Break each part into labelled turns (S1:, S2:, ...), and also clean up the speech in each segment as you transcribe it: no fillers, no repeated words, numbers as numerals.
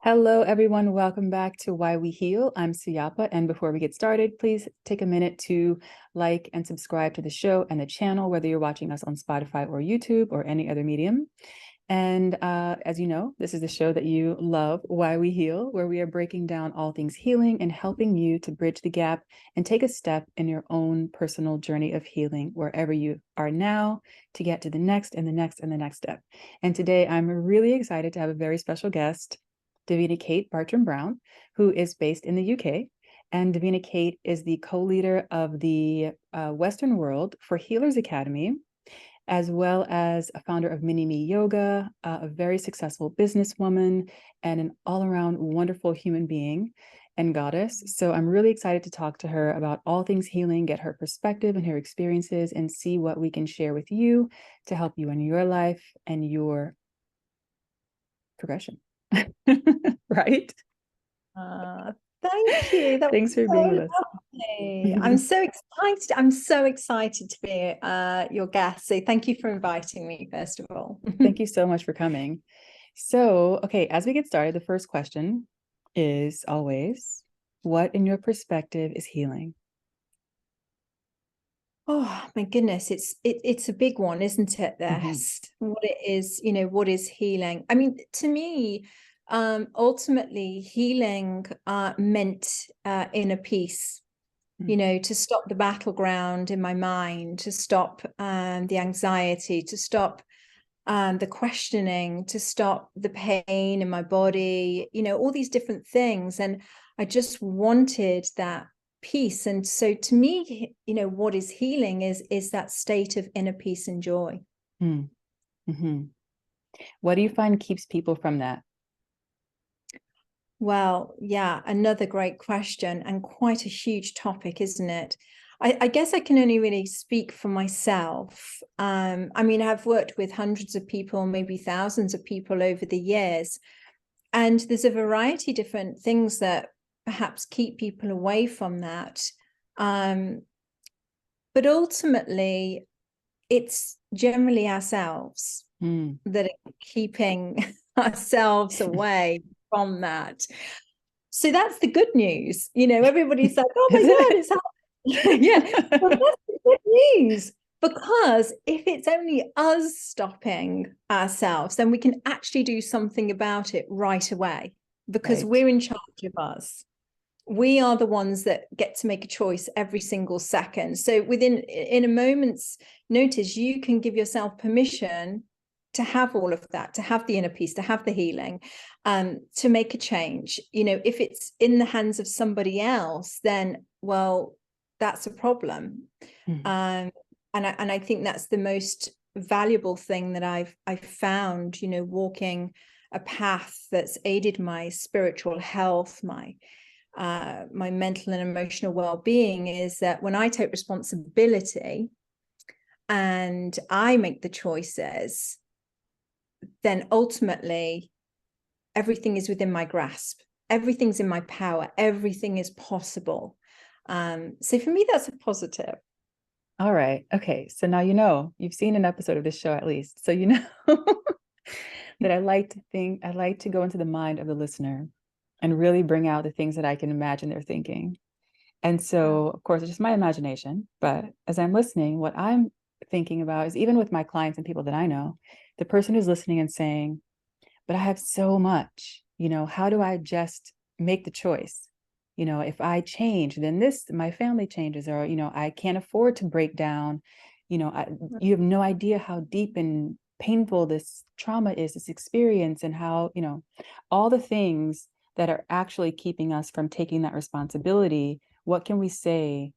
S1: Hello, everyone. Welcome back to Why We Heal. I'm Zuyapa. And before we get started, please take a minute to like and subscribe to the show and the channel, whether you're watching us on Spotify or YouTube or any other medium. And as you know, this is the show that you love, Why We Heal, where we are breaking down all things healing and helping you to bridge the gap and take a step in your own personal journey of healing, wherever you are now, to get to the next and the next and the next step. And today I'm really excited to have a very special guest, Dr Kate Bartram Brown, who is based in the UK. And Dr Kate is the co-leader of the Western World for Healers Academy, as well as a founder of Mini Me Yoga, a very successful businesswoman, and an all-around wonderful human being and goddess. So I'm really excited to talk to her about all things healing, get her perspective and her experiences, and see what we can share with you to help you in your life and your progression. Right?
S2: Thank you. That
S1: Thanks for being with us.
S2: lovely. I'm so excited. I'm so excited to be your guest. So thank you for inviting me, first of all.
S1: Thank you so much for coming. So, okay, as we get started, the first question is always, what in your perspective is healing?
S2: Oh my goodness, it's a big one, isn't it? This what it is, what is healing? I mean, to me, ultimately, healing meant inner peace. To stop the battleground in my mind, to stop the anxiety, to stop the questioning, to stop the pain in my body, all these different things. And I just wanted that peace. And so to me, what is healing is that state of inner peace and joy.
S1: Mm-hmm. What do you find keeps people from that?
S2: Well, yeah, another great question and quite a huge topic, isn't it? I guess I can only really speak for myself. I mean, I've worked with hundreds of people, maybe thousands of people over the years, and there's a variety of different things that perhaps keep people away from that. But ultimately, it's generally ourselves that are keeping ourselves away from that. So that's the good news. Everybody's like, oh my God, it's happening. Yeah, well, that's the good news. Because if it's only us stopping ourselves, then we can actually do something about it right away, because we're in charge of us. We are the ones that get to make a choice every single second. So in a moment's notice, you can give yourself permission to have all of that, to have the inner peace, to have the healing, to make a change. If it's in the hands of somebody else, then, well, that's a problem. And I think that's the most valuable thing that I've found, walking a path that's aided my spiritual health, my mental and emotional well-being, is that when I take responsibility and I make the choices, then ultimately everything is within my grasp. Everything's in my power. Everything is possible. So for me, that's a positive.
S1: All right. Okay. So now you've seen an episode of this show at least. So that I like to go into the mind of the listener and really bring out the things that I can imagine they're thinking. And so, of course, it's just my imagination. But as I'm listening, what I'm thinking about is, even with my clients and people that I know, the person who's listening and saying, but I have so much, how do I just make the choice? If I change, then my family changes, or, I can't afford to break down. You have no idea how deep and painful this trauma is, this experience, and how, all the things that are actually keeping us from taking that responsibility. What can we say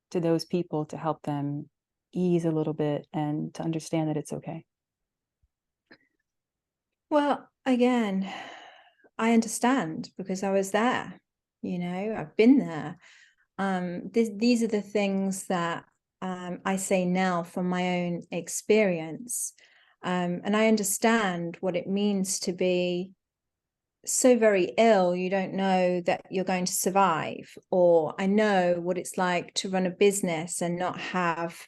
S1: to those people to help them ease a little bit and to understand that it's okay?
S2: Well, again, I understand, because I was there. I've been there. These are the things that I say now from my own experience. And I understand what it means to be so very ill you don't know that you're going to survive, or I know what it's like to run a business and not have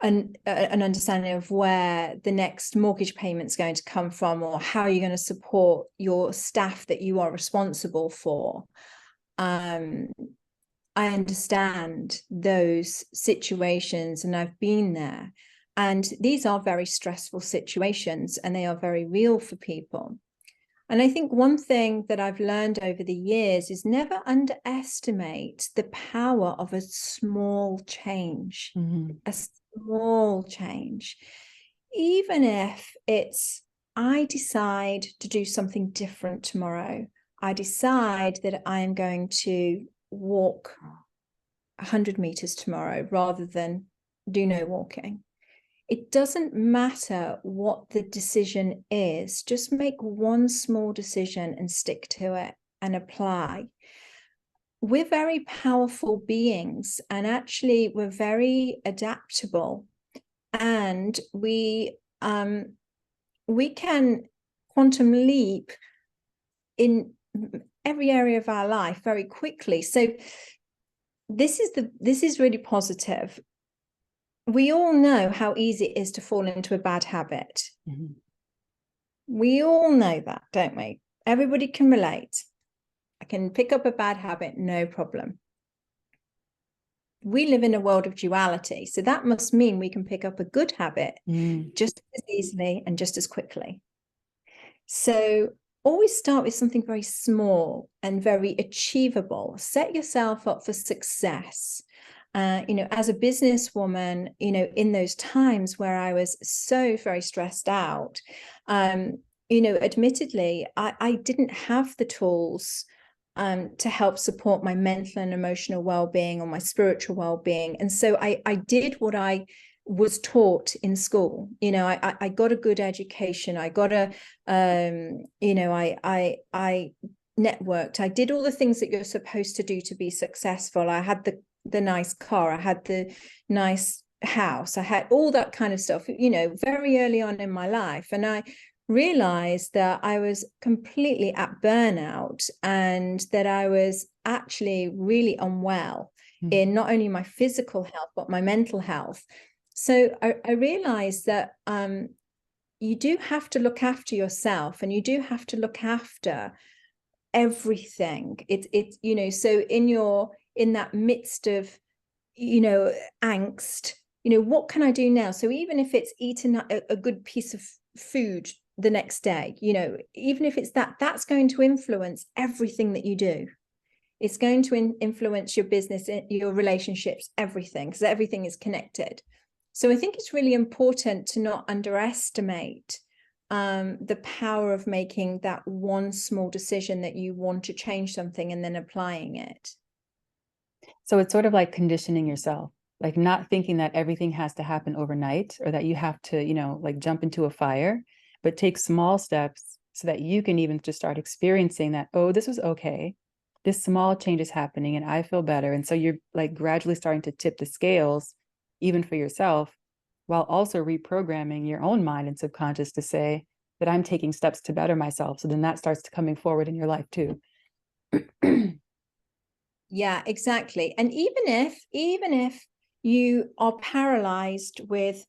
S2: an understanding of where the next mortgage payment's going to come from, or how you're going to support your staff that you are responsible for. I understand those situations, and I've been there. And these are very stressful situations, and they are very real for people. And I think one thing that I've learned over the years is never underestimate the power of a small change, a small change. Even if it's, I decide to do something different tomorrow. I decide that I'm going to walk 100 meters tomorrow rather than do no walking. It doesn't matter what the decision is, just make one small decision and stick to it and apply. We're very powerful beings, and actually we're very adaptable, and we can quantum leap in every area of our life very quickly. So this is really positive. We all know how easy it is to fall into a bad habit. We all know that, don't we? Everybody can relate. I can pick up a bad habit, no problem. We live in a world of duality, so that must mean we can pick up a good habit just as easily and just as quickly. So always start with something very small and very achievable. Set yourself up for success. As a businesswoman, in those times where I was so very stressed out, admittedly, I didn't have the tools to help support my mental and emotional well-being or my spiritual well-being. And so I did what I was taught in school. I got a good education. I got I networked. I did all the things that you're supposed to do to be successful. I had the nice car, I had the nice house, I had all that kind of stuff, very early on in my life. And I realized that I was completely at burnout, and that I was actually really unwell in not only my physical health, but my mental health. So I realized that you do have to look after yourself, and you do have to look after everything. It's so in that midst of angst, what can I do now? So even if it's eating a good piece of food the next day, even if it's that's going to influence everything that you do. It's going to influence your business, your relationships, everything, because everything is connected. So I think it's really important to not underestimate the power of making that one small decision that you want to change something and then applying it.
S1: So it's sort of like conditioning yourself, like not thinking that everything has to happen overnight, or that you have to, like jump into a fire, but take small steps so that you can even just start experiencing that, oh, this was okay. This small change is happening and I feel better. And so you're like gradually starting to tip the scales, even for yourself, while also reprogramming your own mind and subconscious to say that I'm taking steps to better myself. So then that starts to coming forward in your life too.
S2: Yeah, exactly. And even if you are paralyzed with,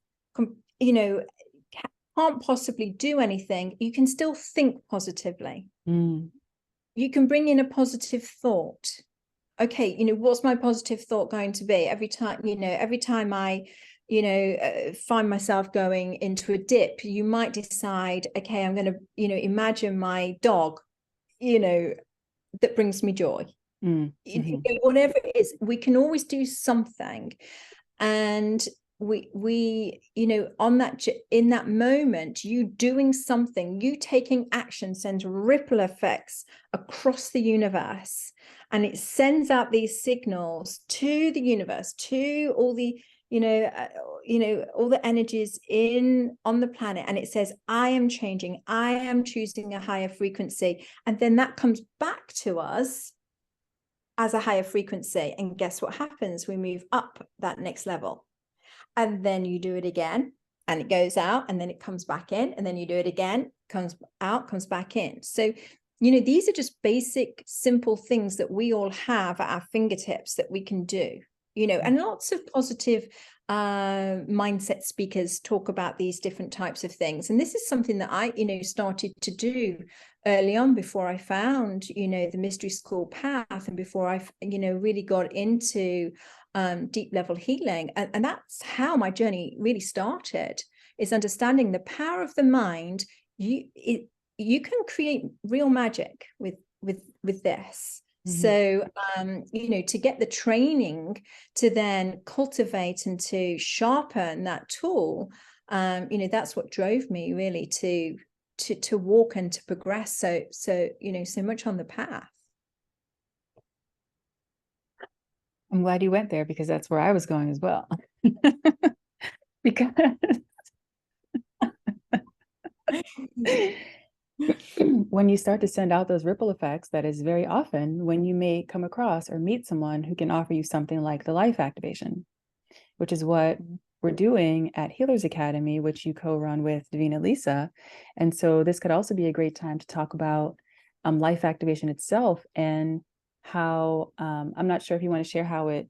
S2: can't possibly do anything, you can still think positively. You can bring in a positive thought. Okay, what's my positive thought going to be? Every time I find myself going into a dip, you might decide, okay, I'm going to imagine my dog that brings me joy. Whatever it is, we can always do something. And we on that, in that moment, you doing something, you taking action sends ripple effects across the universe, and it sends out these signals to the universe, to all the all the energies on the planet, and it says, I am changing, I am choosing a higher frequency. And then that comes back to us as a higher frequency. And guess what happens? We move up that next level. And then you do it again, and it goes out, and then it comes back in, and then you do it again, comes out, comes back in. So, these are just basic, simple things that we all have at our fingertips that we can do, and lots of positive mindset speakers talk about these different types of things. And this is something that I, started to do early on before I found, the mystery school path, and before I, really got into deep level healing. And that's how my journey really started, is understanding the power of the mind. You can create real magic with this. So, to get the training to then cultivate and to sharpen that tool, that's what drove me really to walk and to progress so much on the path.
S1: I'm glad you went there, because that's where I was going as well. Because when you start to send out those ripple effects, that is very often when you may come across or meet someone who can offer you something like the life activation, which is what we're doing at Healers Academy, which you co-run with Davina Lisa. And so this could also be a great time to talk about life activation itself, and how I'm not sure if you want to share how it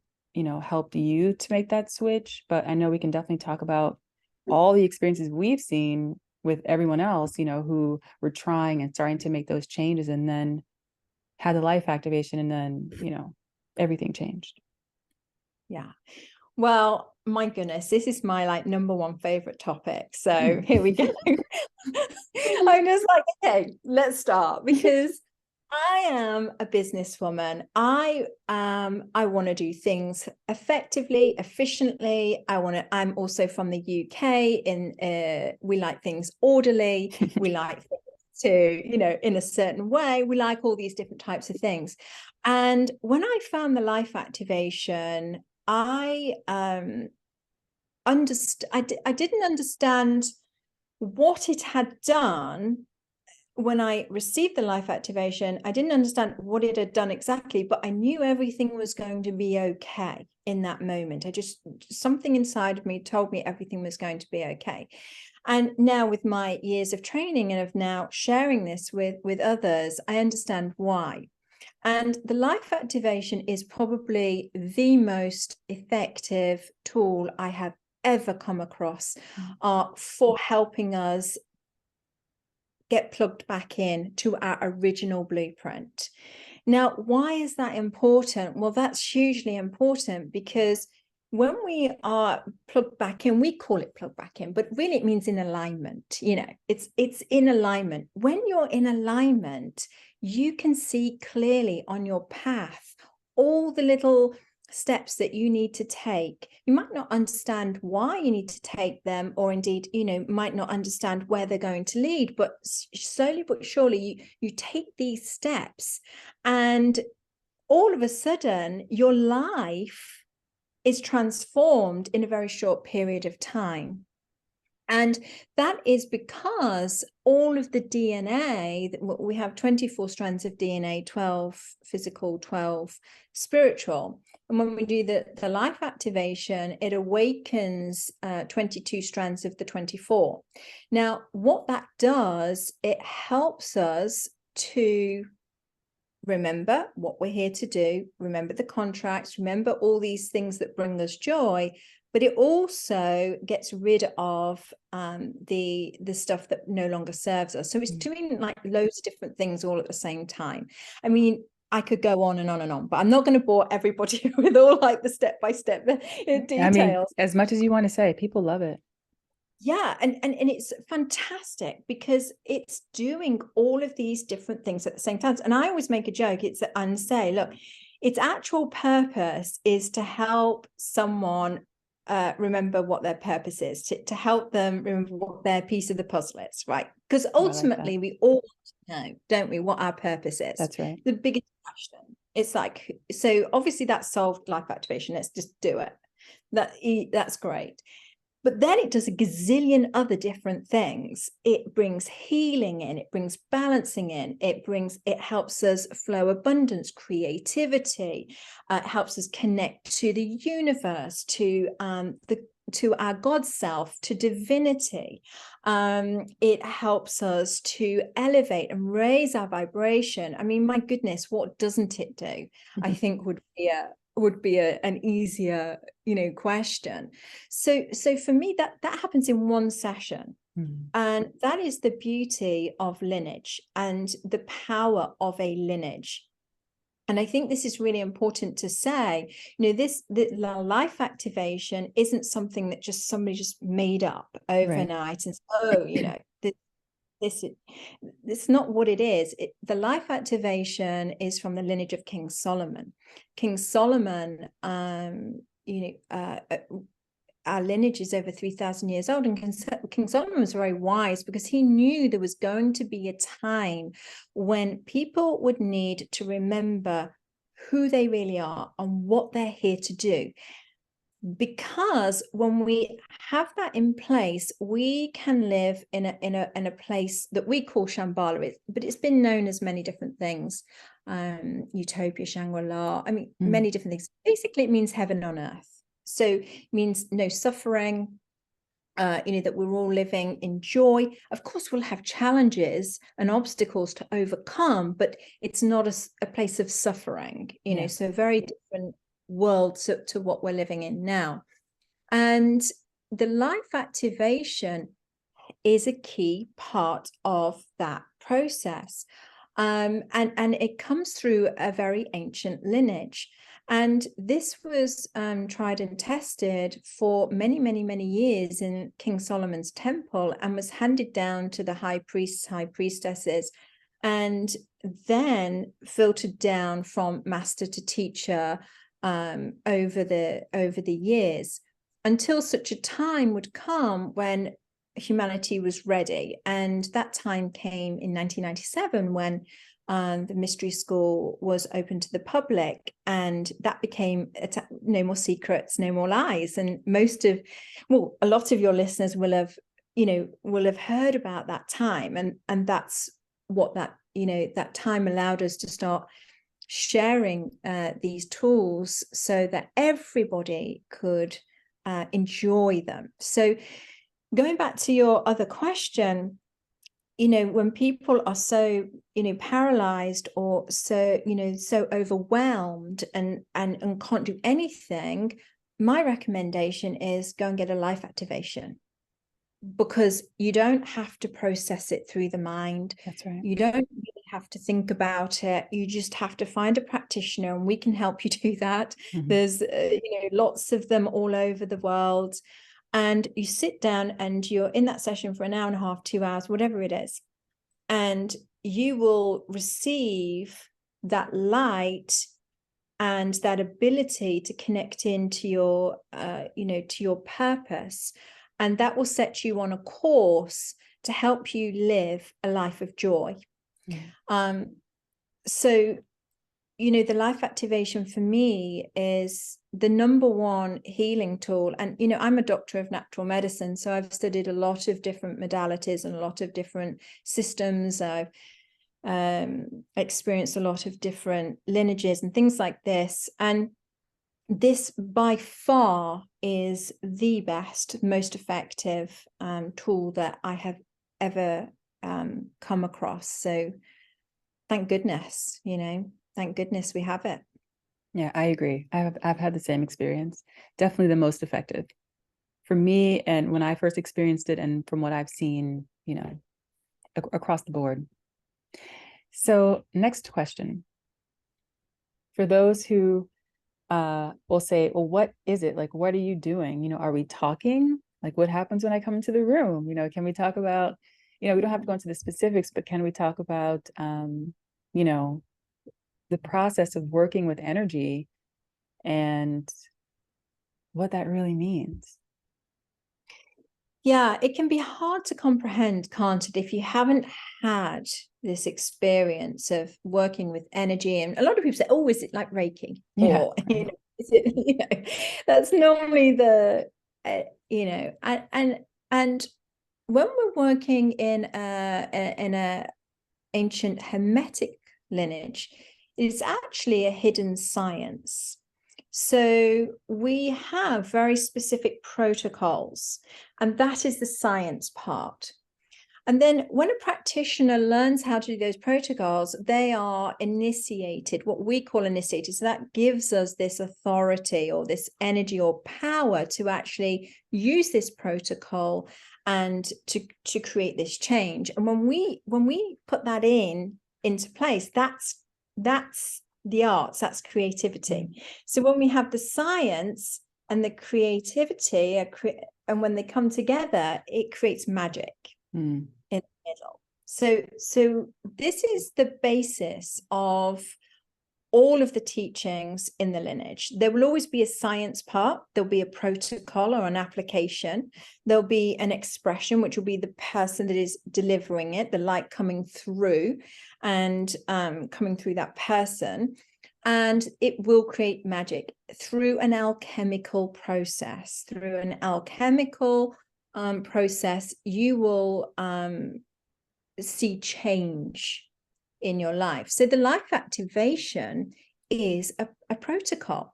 S1: helped you to make that switch, but I know we can definitely talk about all the experiences we've seen with everyone else, who were trying and starting to make those changes, and then had the life activation, and then, everything changed.
S2: Yeah. Well, my goodness, this is my number one favorite topic. So here we go. I'm just like, okay, let's start, because I am a businesswoman. I want to do things effectively, efficiently. I'm also from the UK, we like things orderly. We like things to, in a certain way. We like all these different types of things. And when I found the life activation, I didn't understand what it had done. When I received the life activation, I didn't understand what it had done exactly, but I knew everything was going to be okay in that moment. Something inside of me told me everything was going to be okay. And now, with my years of training and of now sharing this with others, I understand why. And the life activation is probably the most effective tool I have ever come across for helping us get plugged back in to our original blueprint. Now, why is that important? Well, that's hugely important, because when we are plugged back in, we call it plugged back in, but really it means in alignment. It's in alignment. When you're in alignment, you can see clearly on your path all the little steps that you need to take. You might not understand why you need to take them, or indeed, might not understand where they're going to lead, but slowly but surely you take these steps, and all of a sudden your life is transformed in a very short period of time. And that is because all of the DNA, we have 24 strands of DNA, 12 physical, 12 spiritual. And when we do the life activation, it awakens 22 strands of the 24. Now, what that does, it helps us to remember what we're here to do, remember the contracts, remember all these things that bring us joy, but it also gets rid of the stuff that no longer serves us. So it's doing loads of different things all at the same time. I mean, I could go on and on and on, but I'm not going to bore everybody with all the step-by-step details.
S1: I mean, as much as you want to say, people love it.
S2: Yeah, and it's fantastic, because it's doing all of these different things at the same time. And I always make a joke, and say, look, its actual purpose is to help someone remember what their purpose is, to help them remember what their piece of the puzzle is, right? Because ultimately we all know, don't we, what our purpose is.
S1: That's right.
S2: The biggest question. It's so obviously that solved life activation. Let's just do it. That's great. But then it does a gazillion other different things. It brings healing in, it brings balancing in, it helps us flow abundance, creativity, it helps us connect to the universe, to our God self, to divinity. It helps us to elevate and raise our vibration. I mean, my goodness, what doesn't it do? I think would be would be an easier, question. So for me, that happens in one session. And that is the beauty of lineage and the power of a lineage. And I think this is really important to say, the life activation isn't something that somebody just made up overnight, right. And it's not what it is. The life activation is from the lineage of King Solomon. King Solomon, our lineage is over 3,000 years old, and King Solomon was very wise because he knew there was going to be a time when people would need to remember who they really are and what they're here to do. Because when we have that in place, we can live in a place that we call Shambhala, but it's been known as many different things. Utopia, Shangri-La, many different things. Basically, it means heaven on earth. So it means no suffering, that we're all living in joy. Of course, we'll have challenges and obstacles to overcome, but it's not a place of suffering, so very different world to what we're living in now. And the life activation is a key part of that process. And it comes through a very ancient lineage. And this was tried and tested for many, many, many years in King Solomon's temple, and was handed down to the high priests, high priestesses, and then filtered down from master to teacher over the years, until such a time would come when humanity was ready. And that time came in 1997 when the mystery school was open to the public, and that became no more secrets, no more lies. And a lot of your listeners will have heard about that time, and that's what that time allowed us to start sharing these tools so that everybody could enjoy them. So going back to your other question, when people are so paralyzed or so so overwhelmed and can't do anything, my recommendation is go and get a life activation, because you don't have to process it through the mind.
S1: That's right.
S2: You don't really have to think about it. You just have to find a practitioner, and we can help you do that. There's lots of them all over the world. And you sit down and you're in that session for an hour and a half, 2 hours, whatever it is. And you will receive that light and that ability to connect into your, to your purpose. And that will set you on a course to help you live a life of joy. So, the life activation for me is the number one healing tool. And, I'm a doctor of natural medicine, so I've studied a lot of different modalities and a lot of different systems. I've experienced a lot of different lineages and things like this. And this by far is the best, most effective tool that I have ever come across. So thank goodness, thank goodness we have it.
S1: Yeah, I agree. I've had the same experience. Definitely the most effective for me. And when I first experienced it, and from what I've seen, across the board. So next question. For those who will say, well, what is it? Like, what are you doing? Are we talking? Like, what happens when I come into the room? Can we talk about, we don't have to go into the specifics, but can we talk about, the process of working with energy and what that really means?
S2: Yeah, it can be hard to comprehend, can't it, if you haven't had this experience of working with energy. And a lot of people say, oh, is it like Reiki?
S1: Yeah.
S2: Or, is it, that's normally the, and when we're working in a ancient Hermetic lineage, it's actually a hidden science. So we have very specific protocols, and that is the science part. And then when a practitioner learns how to do those protocols, they are initiated, what we call initiated. So that gives us this authority or this energy or power to actually use this protocol and to create this change. And when we put that into place, that's the arts, that's creativity. So when we have the science and the creativity, and when they come together, it creates magic in the middle. So this is the basis of all of the teachings in the lineage. There will always be a science part. There'll be a protocol or an application. There'll be an expression, which will be the person that is delivering it, the light coming through and coming through that person. And it will create magic through an alchemical process. Through an alchemical process, you will see change in your life. So the life activation is a protocol.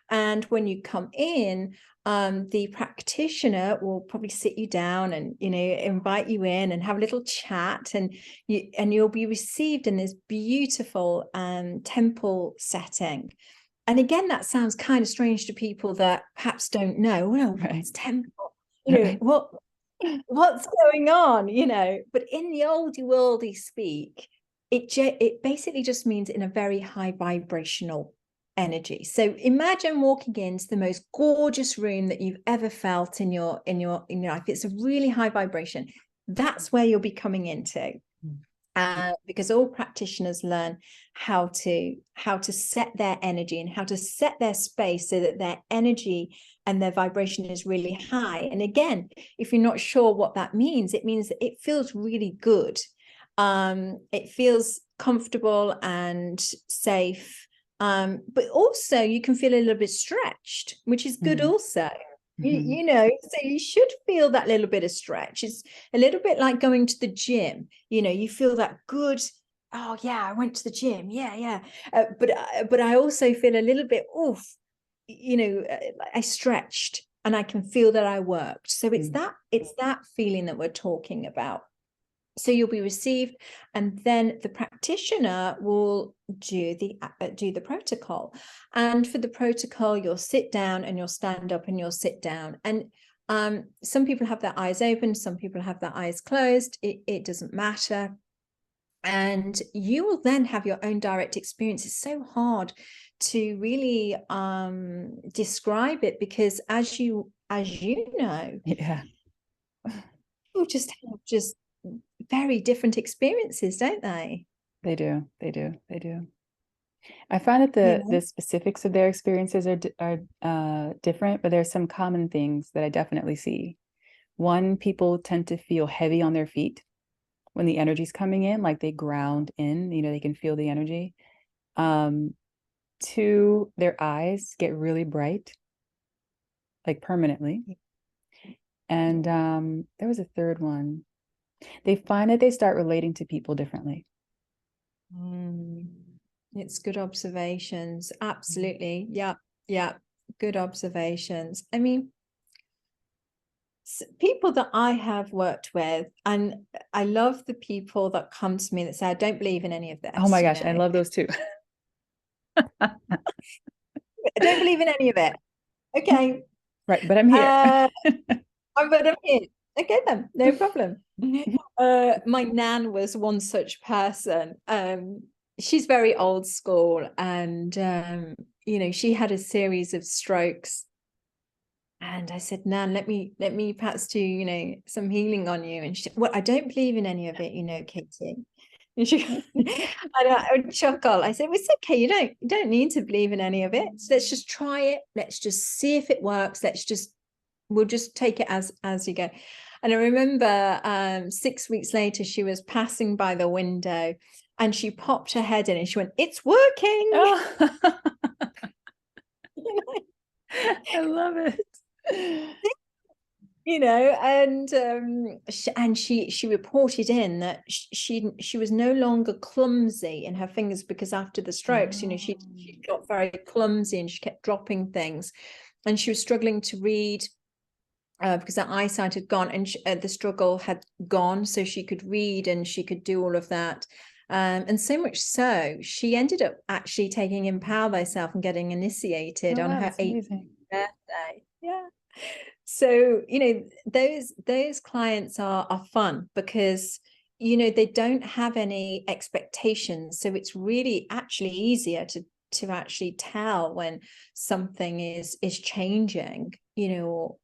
S2: And when you come in, the practitioner will probably sit you down and, you know, invite you in and have a little chat, and you'll be received in this beautiful temple setting. And again, that sounds kind of strange to people that perhaps don't know, well, it's temple, you know, what's going on, you know. But in the oldie worldy speak, it basically just means in a very high vibrational energy. So imagine walking into the most gorgeous room that you've ever felt in your life. It's a really high vibration. That's where you'll be coming into. Because all practitioners learn how to set their energy and how to set their space so that their energy and their vibration is really high. And again, if you're not sure what that means, it means that it feels really good. It feels comfortable and safe. But also you can feel a little bit stretched, which is good also. You know, so you should feel that little bit of stretch. It's a little bit like going to the gym. You know, you feel that good. Oh yeah, I went to the gym. Yeah. But I also feel a little bit, oof, you know, I stretched and I can feel that I worked. So it's that feeling that we're talking about. So you'll be received, and then the practitioner will do the protocol. And for the protocol, you'll sit down and you'll stand up and you'll sit down. And some people have their eyes open, some people have their eyes closed. It doesn't matter. And you will then have your own direct experience. It's so hard to really describe it, because as you know, people just have very different experiences, don't they?
S1: They do. I find that the specifics of their experiences are different, but there's some common things that I definitely see. One, people tend to feel heavy on their feet when the energy's coming in, like they ground in, you know, they can feel the energy. Two, their eyes get really bright, like permanently. And there was a third one. They find that they start relating to people differently.
S2: It's good observations. Absolutely. Yeah. Good observations. I mean, people that I have worked with, and I love the people that come to me that say, I don't believe in any of this.
S1: Oh my gosh, I love those too.
S2: I don't believe in any of it. Okay.
S1: Right, but I'm here.
S2: But I'm here. Okay then, no problem. My nan was one such person. She's very old school, and you know, she had a series of strokes. And I said, Nan, let me perhaps do, you know, some healing on you. And she said, well, I don't believe in any of it, you know, Katie. And she, I would chuckle. I said, well, it's okay. You don't need to believe in any of it. So let's just try it. Let's just see if it works. We'll just take it as you go. And I remember 6 weeks later, she was passing by the window and she popped her head in and she went, it's working.
S1: Oh. I love it.
S2: You know, and she reported in that she was no longer clumsy in her fingers, because after the strokes, you know, she got very clumsy and she kept dropping things, and she was struggling to read because her eyesight had gone, and the struggle had gone, so she could read and she could do all of that. And so much so, she ended up actually taking Empower Thyself and getting initiated on her 8th birthday. Yeah. So, you know, those clients are fun because, you know, they don't have any expectations. So it's really actually easier to actually tell when something is changing, you know,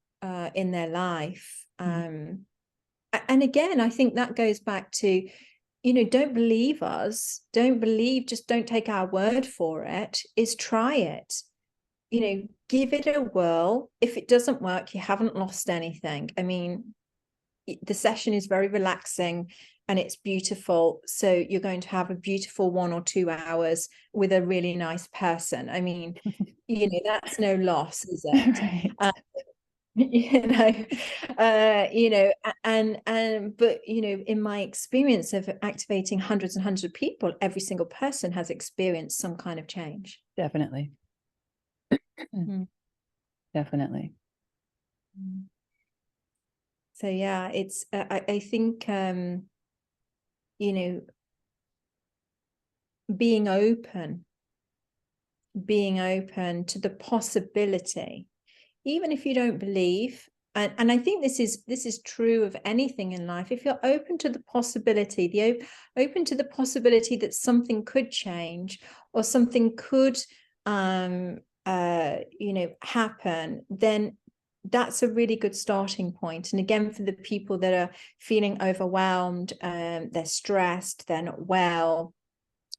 S2: in their life. And again, I think that goes back to, you know, don't believe us, just don't take our word for it, is try it. You know, give it a whirl. If it doesn't work, you haven't lost anything. I mean, the session is very relaxing and it's beautiful. So you're going to have a beautiful 1 or 2 hours with a really nice person. I mean, you know, that's no loss, is it?
S1: Right.
S2: You know, but, you know, in my experience of activating hundreds and hundreds of people, every single person has experienced some kind of change.
S1: Definitely. Definitely.
S2: So yeah, it's I think you know, being open to the possibility, even if you don't believe, and I think this is true of anything in life. If you're open to the possibility, open to the possibility that something could change or something could you know, happen, then that's a really good starting point. And again, for the people that are feeling overwhelmed, they're stressed, they're not well,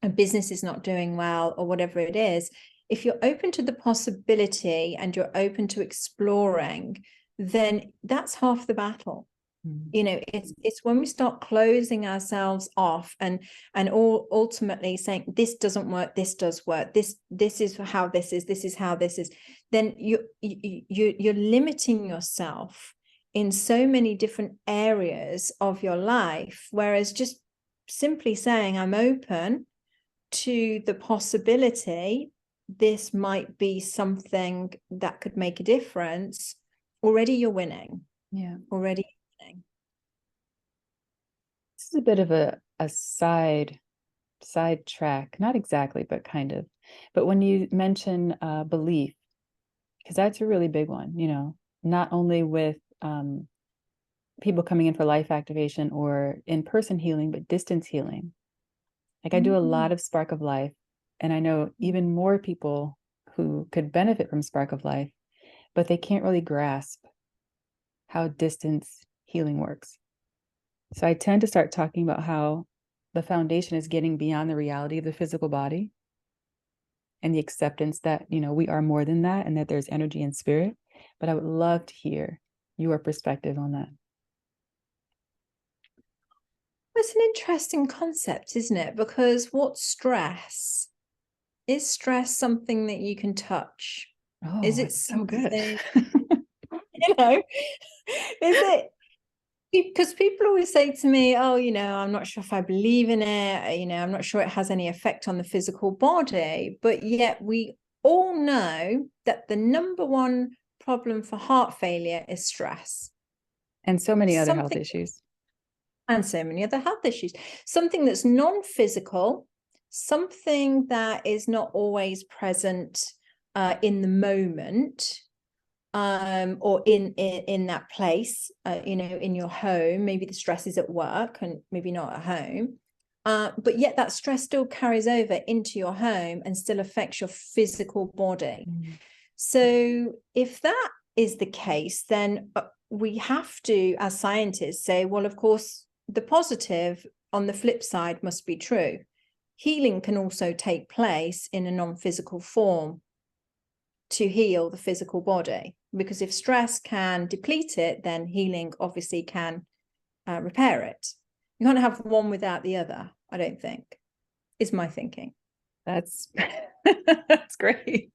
S2: a business is not doing well, or whatever it is, if you're open to the possibility and you're open to exploring, then that's half the battle. You know, it's when we start closing ourselves off and all ultimately saying this doesn't work, this does work, this is how this is how this is, then you're limiting yourself in so many different areas of your life. Whereas just simply saying I'm open to the possibility this might be something that could make a difference, already you're winning.
S1: Yeah.
S2: Already winning.
S1: This is a bit of a side track, not exactly, but kind of. But when you mention belief, because that's a really big one, you know, not only with people coming in for life activation or in-person healing, but distance healing. Like I do a lot of Spark of Life, and I know even more people who could benefit from Spark of Life, but they can't really grasp how distance healing works. So I tend to start talking about how the foundation is getting beyond the reality of the physical body and the acceptance that, you know, we are more than that and that there's energy and spirit. But I would love to hear your perspective on that.
S2: It's an interesting concept, isn't it? Because what's stress? Is stress something that you can touch?
S1: Oh,
S2: Is it
S1: it's so good.
S2: You know, is it? Because people always say to me, oh, you know, I'm not sure if I believe in it. You know, I'm not sure it has any effect on the physical body. But yet we all know that the number one problem for heart failure is stress.
S1: And so many other health issues.
S2: And so many other health issues. Something that's non-physical, something that is not always present in the moment, or in that place, you know, in your home. Maybe the stress is at work and maybe not at home. But yet that stress still carries over into your home and still affects your physical body. So if that is the case, then we have to, as scientists, say, well, of course, the positive on the flip side must be true. Healing can also take place in a non-physical form to heal the physical body, because if stress can deplete it, then healing obviously can repair it. You can't have one without the other, I don't think, is my thinking.
S1: That's that's great.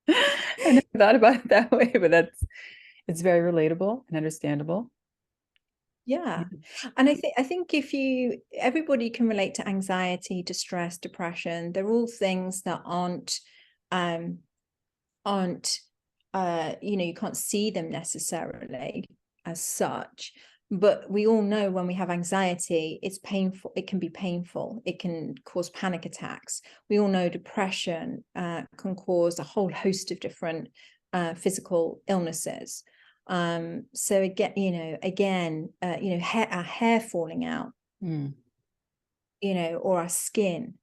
S1: I never thought about it that way, but it's very relatable and understandable.
S2: Yeah. And I think everybody can relate to anxiety, distress, depression. They're all things that aren't you can't see them necessarily as such. But we all know when we have anxiety, it's painful. It can be painful. It can cause panic attacks. We all know depression can cause a whole host of different physical illnesses. So again, our hair falling out, or our skin.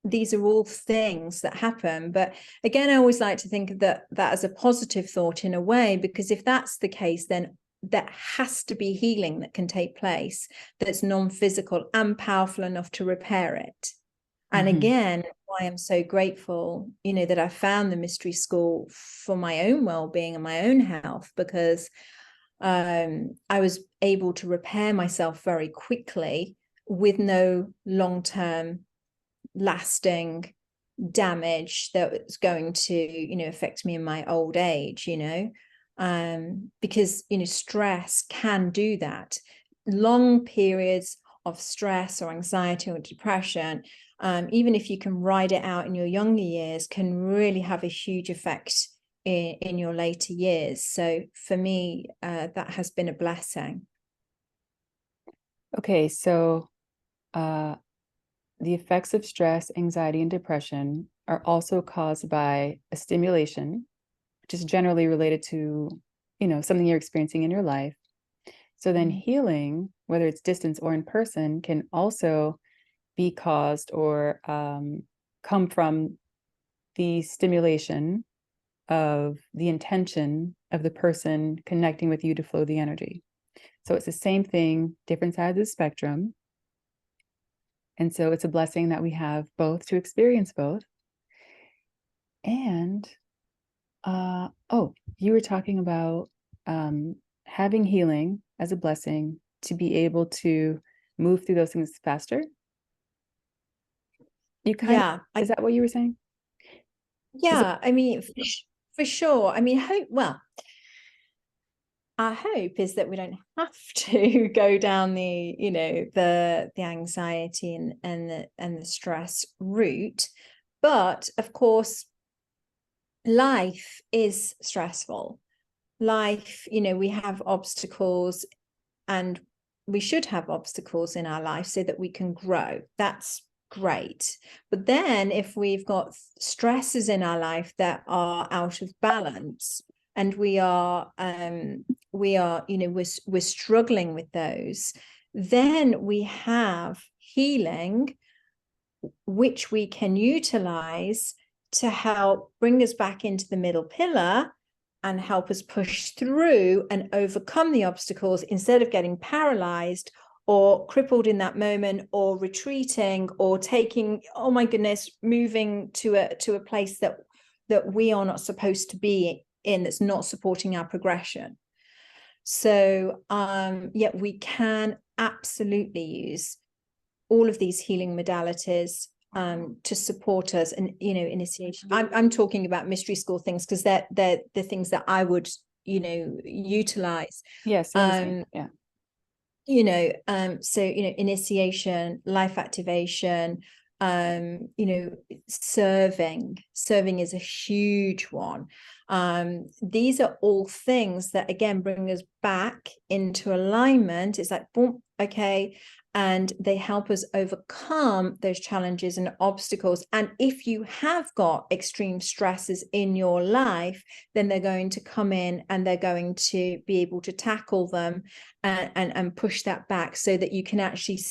S2: These are all things that happen. But again, I always like to think of that as a positive thought in a way, because if that's the case, then there has to be healing that can take place that's non-physical and powerful enough to repair it. And again, I am so grateful, that I found the mystery school for my own well-being and my own health, because I was able to repair myself very quickly with no long-term lasting damage that was going to, affect me in my old age, because, stress can do that. Long periods of stress or anxiety or depression, even if you can ride it out in your younger years, can really have a huge effect in your later years. So for me, that has been a blessing.
S1: Okay, so the effects of stress, anxiety, and depression are also caused by a stimulation, which is generally related to, something you're experiencing in your life. So then healing, whether it's distance or in person, can also be caused or come from the stimulation of the intention of the person connecting with you to flow the energy. So it's the same thing, different sides of the spectrum. And so it's a blessing that we have both to experience both. And, you were talking about having healing as a blessing to be able to move through those things faster. Is that what you were saying?
S2: Yeah, I mean, for sure. I mean, our hope is that we don't have to go down the anxiety and the stress route. But of course, life is stressful. Life, we have obstacles, and we should have obstacles in our life so that we can grow. That's great. But then if we've got stresses in our life that are out of balance, and we're struggling with those, then we have healing, which we can utilize to help bring us back into the middle pillar and help us push through and overcome the obstacles, instead of getting paralyzed or crippled in that moment, or retreating, or taking, oh my goodness, moving to a place that we are not supposed to be in, that's not supporting our progression. So we can absolutely use all of these healing modalities to support us. And initiation, I'm talking about mystery school things, because they're the things that I would utilize.
S1: Yes. Yeah.
S2: So initiation, life activation, serving is a huge one. These are all things that again bring us back into alignment. It's like, boom, okay, and they help us overcome those challenges and obstacles. And if you have got extreme stresses in your life, then they're going to come in and they're going to be able to tackle them and push that back, so that you can actually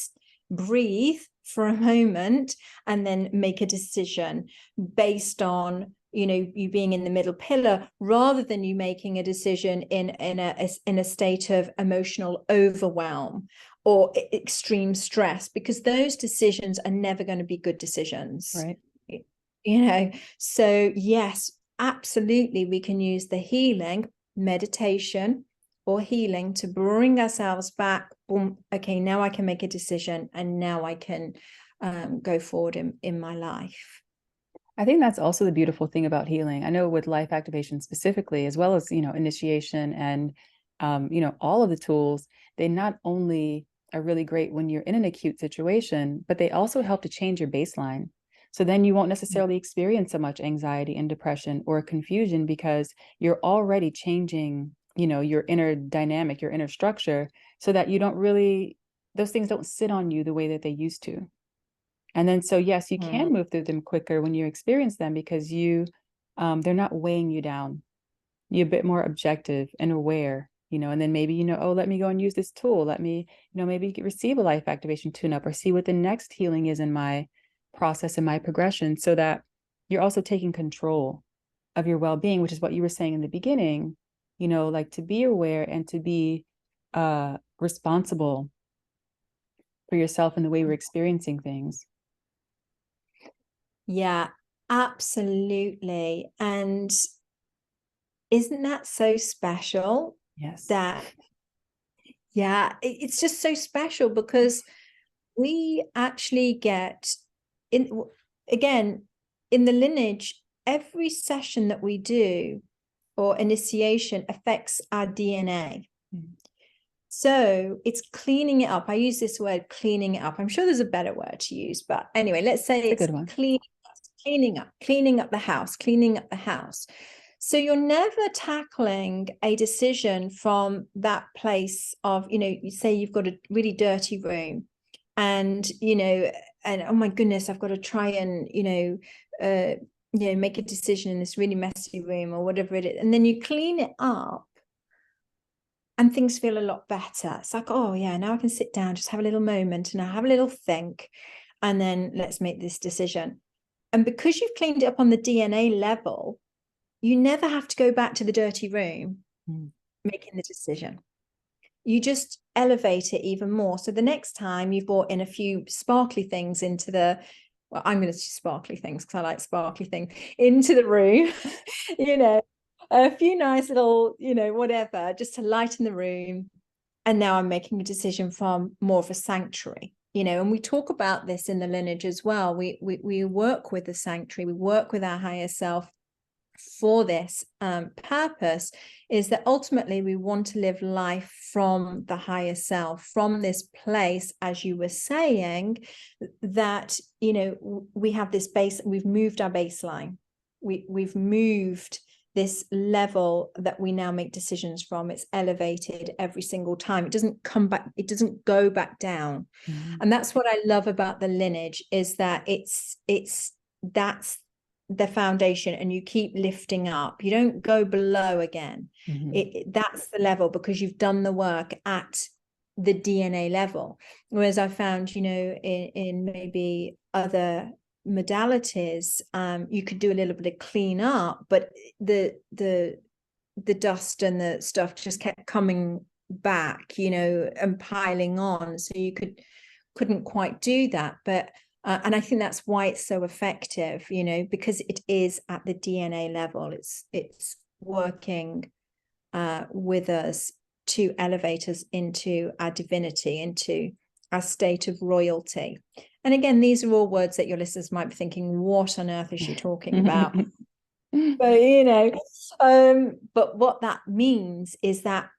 S2: breathe for a moment and then make a decision based on you being in the middle pillar, rather than you making a decision in a state of emotional overwhelm or extreme stress, because those decisions are never going to be good decisions,
S1: right?
S2: So yes, absolutely, we can use the healing meditation or healing to bring ourselves back. Boom, okay, now I can make a decision, and now I can go forward in my life.
S1: I think that's also the beautiful thing about healing. I know with life activation specifically, as well as, initiation and, all of the tools, they not only are really great when you're in an acute situation, but they also help to change your baseline. So then you won't necessarily experience so much anxiety and depression or confusion, because you're already changing, your inner dynamic, your inner structure, so that you don't really, those things don't sit on you the way that they used to. And then, so yes, you can move through them quicker when you experience them, because they're not weighing you down. You're a bit more objective and aware, and then maybe, oh, let me go and use this tool. Let me, maybe receive a life activation tune up, or see what the next healing is in my process and my progression, so that you're also taking control of your well-being, which is what you were saying in the beginning, like to be aware and to be responsible for yourself and the way we're experiencing things.
S2: Yeah, absolutely. And isn't that so special?
S1: Yes.
S2: Yeah, it's just so special, because we actually get again, in the lineage, every session that we do or initiation affects our DNA. So it's cleaning it up. I use this word, cleaning it up. I'm sure there's a better word to use, but anyway, let's say it's a good one. Cleaning up the house. So you're never tackling a decision from that place of, you say you've got a really dirty room, and, and oh my goodness, I've got to try and, make a decision in this really messy room or whatever it is. And then you clean it up and things feel a lot better. It's like, oh yeah, now I can sit down, just have a little moment and I have a little think, and then let's make this decision. And because you've cleaned it up on the DNA level, you never have to go back to the dirty room making the decision. You just elevate it even more. So the next time you've brought in a few sparkly things into well, I'm going to say sparkly things because I like sparkly things into the room, a few nice little, whatever, just to lighten the room. And now I'm making a decision from more of a sanctuary. And we talk about this in the lineage as well. We work with the sanctuary, we work with our higher self for this purpose, is that ultimately we want to live life from the higher self, from this place, as you were saying, that, we have this base, we've moved our baseline. We've moved this level that we now make decisions from. It's elevated every single time. It doesn't come back, it doesn't go back down. And that's what I love about the lineage, is that that's the foundation, and you keep lifting up. You don't go below again. That's the level, because you've done the work at the DNA level. Whereas I found, in maybe other modalities, you could do a little bit of clean up, but the dust and the stuff just kept coming back, and piling on. So you couldn't quite do that. But and I think that's why it's so effective, because it is at the DNA level. It's working with us to elevate us into our divinity, into our state of royalty. And again, these are all words that your listeners might be thinking, what on earth is she talking about? But, but what that means is that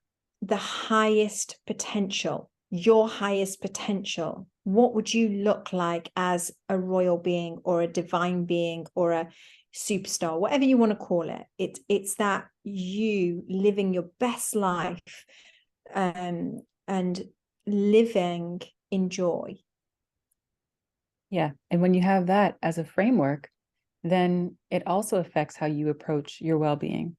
S2: the highest potential, your highest potential, what would you look like as a royal being or a divine being or a superstar, whatever you want to call it? It's that you living your best life, and living in joy.
S1: Yeah. And when you have that as a framework, then it also affects how you approach your well-being.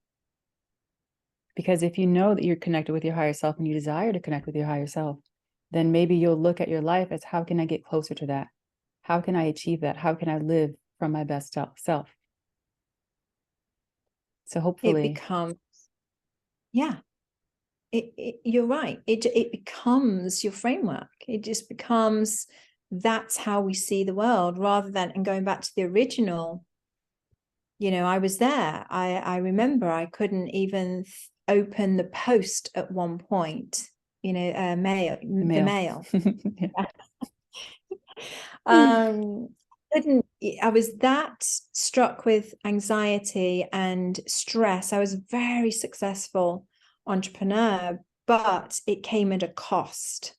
S1: Because if you know that you're connected with your higher self and you desire to connect with your higher self, then maybe you'll look at your life as, how can I get closer to that? How can I achieve that? How can I live from my best self? So hopefully
S2: it becomes, yeah, you're right. It becomes your framework. It just becomes, that's how we see the world, rather than, and going back to the original, I was there. I remember I couldn't even open the post at one point, the mail. I was that struck with anxiety and stress. I was a very successful entrepreneur, but it came at a cost.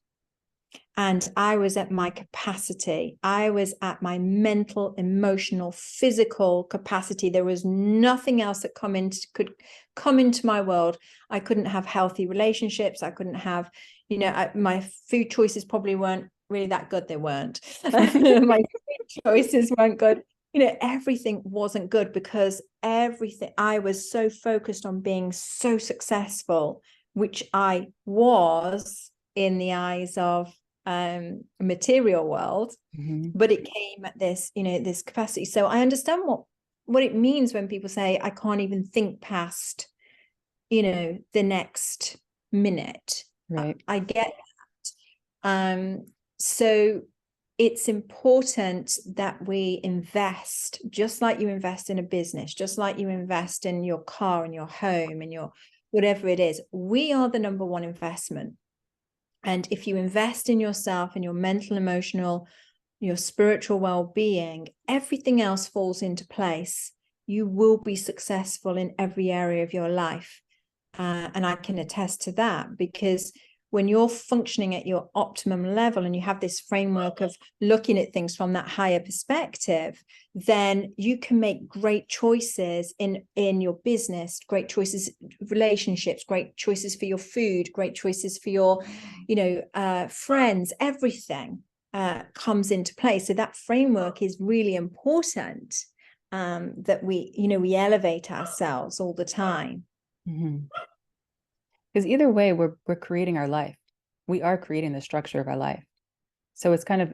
S2: And I was at my capacity. I was at my mental, emotional, physical capacity. There was nothing else that could come into my world. I couldn't have healthy relationships. I couldn't have, my food choices probably weren't really that good. They weren't. My food choices weren't good. Everything wasn't good because I was so focused on being so successful, which I was in the eyes of material world, but it came at this this capacity. So I understand what it means when people say I can't even think past the next minute.
S1: Right.
S2: I get that. So it's important that we invest, just like you invest in a business, just like you invest in your car and your home and your whatever it is. We are the number one investment. And if you invest in yourself and your mental, emotional, your spiritual well-being, everything else falls into place. You will be successful in every area of your life. And I can attest to that, because when you're functioning at your optimum level and you have this framework of looking at things from that higher perspective, then you can make great choices in your business, great choices, relationships, great choices for your food, great choices for your, friends. Everything comes into play. So that framework is really important, that we elevate ourselves all the time.
S1: Because either way, we're creating our life. We are creating the structure of our life. So it's kind of,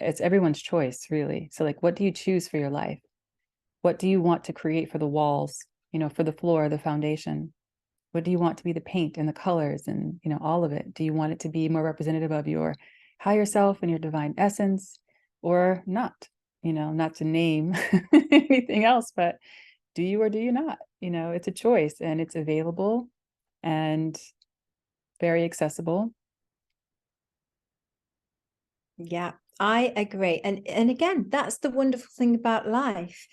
S1: it's everyone's choice, really. So like, what do you choose for your life? What do you want to create for the walls, for the floor, the foundation? What do you want to be the paint and the colors and, all of it? Do you want it to be more representative of your higher self and your divine essence, or not? Not to name anything else, but do you or do you not? It's a choice, and it's available and very accessible.
S2: Yeah, I agree. And again, that's the wonderful thing about life.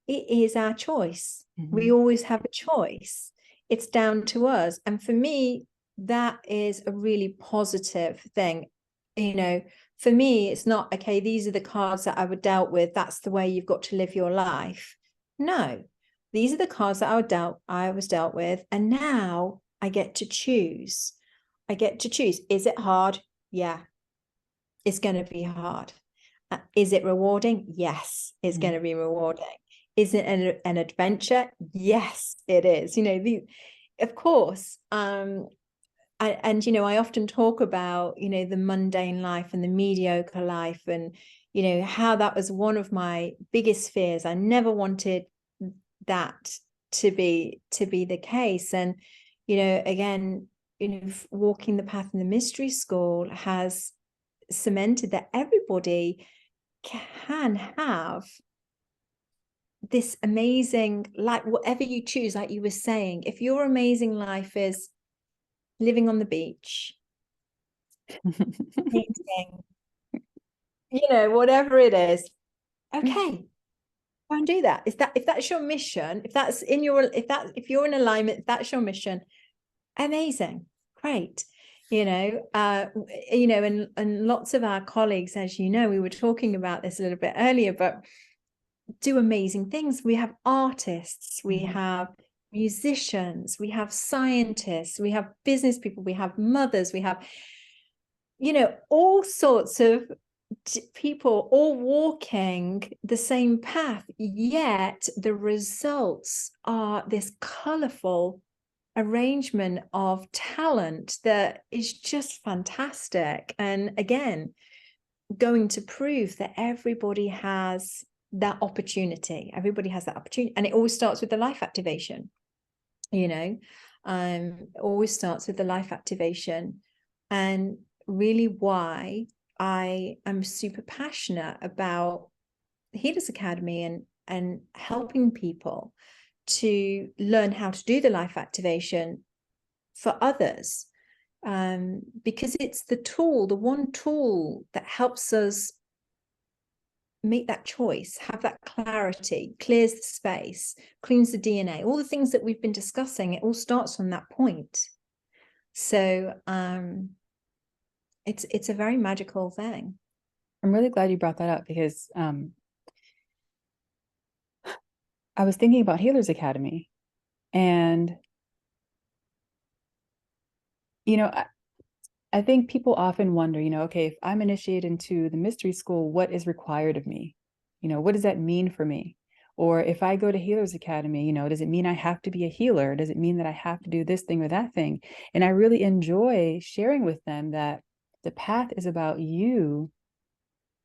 S2: It is our choice. We always have a choice. It's down to us. And for me, that is a really positive thing. For me, it's not, okay, these are the cards that I were dealt with. That's the way you've got to live your life. No, these are the cards that I was dealt with. And now I get to choose. I get to choose. Is it hard? Yeah. It's going to be hard. Is it rewarding? Yes, it's going to be rewarding. Is it an adventure? Yes, it is. Of course. And I often talk about, the mundane life and the mediocre life, and, how that was one of my biggest fears. I never wanted that to be the case. And, again, walking the path in the mystery school has cemented that everybody can have this amazing, like, whatever you choose, like you were saying. If your amazing life is living on the beach, painting, whatever it is, okay, go and do that. If that's your mission, if you're in alignment, if that's your mission, amazing, great. And lots of our colleagues, as we were talking about this a little bit earlier, but do amazing things. We have artists, we have musicians, we have scientists, we have business people, we have mothers, we have, all sorts of people all walking the same path, yet the results are this colorful arrangement of talent that is just fantastic. And again, going to prove that everybody has that opportunity. Everybody has that opportunity. And it always starts with the life activation, always starts with the life activation. And really why I am super passionate about the Healers Academy and helping people to learn how to do the life activation for others, because it's the one tool that helps us make that choice, have that clarity, clears the space, cleans the DNA, all the things that we've been discussing. It all starts from that point. So It's a very magical thing.
S1: I'm really glad you brought that up, because I was thinking about Healers Academy, and I think people often wonder, okay, if I'm initiated into the mystery school, what is required of me? What does that mean for me? Or if I go to Healers Academy, does it mean I have to be a healer? Does it mean that I have to do this thing or that thing? And I really enjoy sharing with them that the path is about you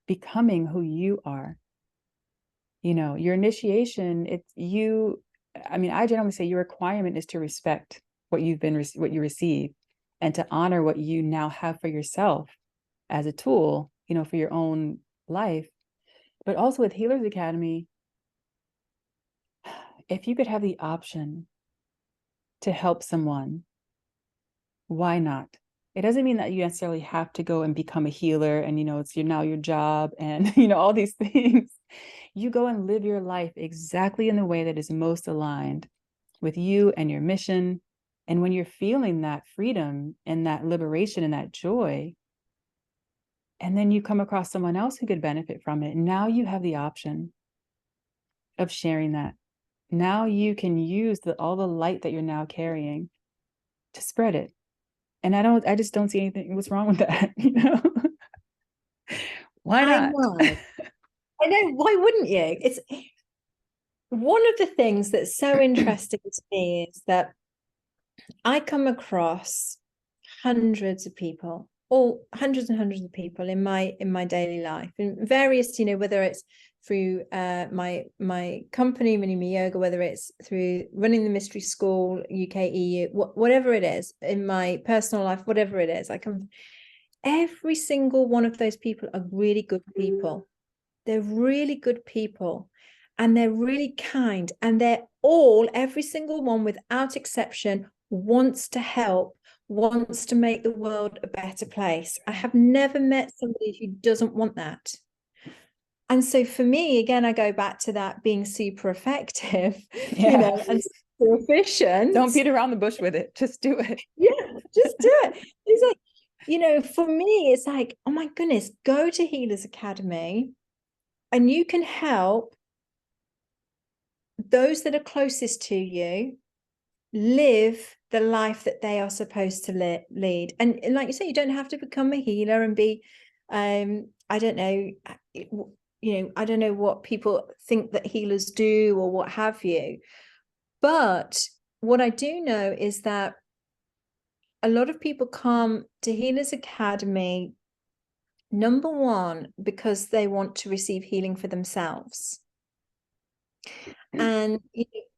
S1: becoming who you are. Your initiation, I generally say your requirement is to respect what what you receive, and to honor what you now have for yourself as a tool, for your own life. But also with Healers Academy, if you could have the option to help someone, why not? It doesn't mean that you necessarily have to go and become a healer and, it's now your job and, all these things. You go and live your life exactly in the way that is most aligned with you and your mission. And when you're feeling that freedom and that liberation and that joy, and then you come across someone else who could benefit from it, now you have the option of sharing that. Now you can use all the light that you're now carrying to spread it. And I just don't see anything, what's wrong with that, Why not?
S2: I know, why wouldn't you? It's one of the things that's so interesting to me is that I come across hundreds of people, hundreds and hundreds of people in my daily life, in various, whether it's through my company, Mini Me Yoga, whether it's through running the mystery school, UK, EU, whatever it is, in my personal life, whatever it is, every single one of those people are really good people. They're really good people, and they're really kind, and they're every single one without exception wants to help, wants to make the world a better place. I have never met somebody who doesn't want that. And so for me, again, I go back to that being super effective, and super efficient.
S1: Don't beat around the bush with it. Just do it.
S2: Yeah, just do it. It's like, for me, it's like, oh my goodness, go to Healers Academy and you can help those that are closest to you live the life that they are supposed to lead. And like you say, you don't have to become a healer and be, I don't know, I don't know what people think that healers do or what have you. But what I do know is that a lot of people come to Healers Academy, number one, because they want to receive healing for themselves. And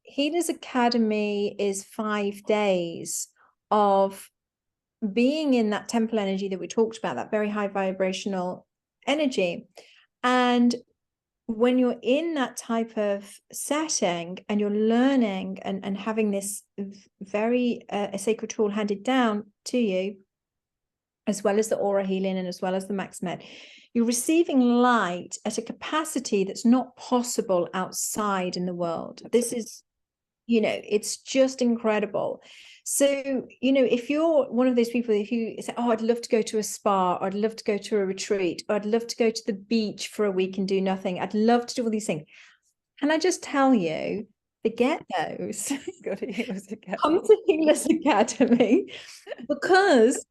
S2: Healers Academy is 5 days of being in that temple energy that we talked about, that very high vibrational energy. And when you're in that type of setting and you're learning and having this very a sacred tool handed down to you, as well as the aura healing and as well as the max med, you're receiving light at a capacity that's not possible outside in the world. This is, it's just incredible. So, if you're one of those people, if you say, oh, I'd love to go to a spa, or I'd love to go to a retreat, or I'd love to go to the beach for a week and do nothing, I'd love to do all these things. Can I just tell you, forget those.
S1: Go to Healers Academy.
S2: Come to Healers Academy, because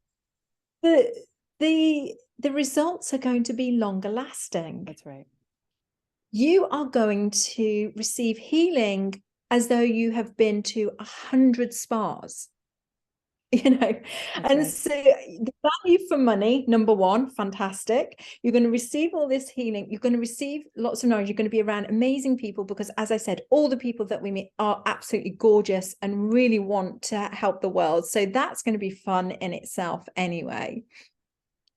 S2: the results are going to be longer lasting.
S1: That's right.
S2: You are going to receive healing as though you have been to 100 spas, and right. So the value for money, number one, fantastic. You're going to receive all this healing. You're going to receive lots of knowledge. You're going to be around amazing people, because, as I said, all the people that we meet are absolutely gorgeous and really want to help the world. So that's going to be fun in itself anyway.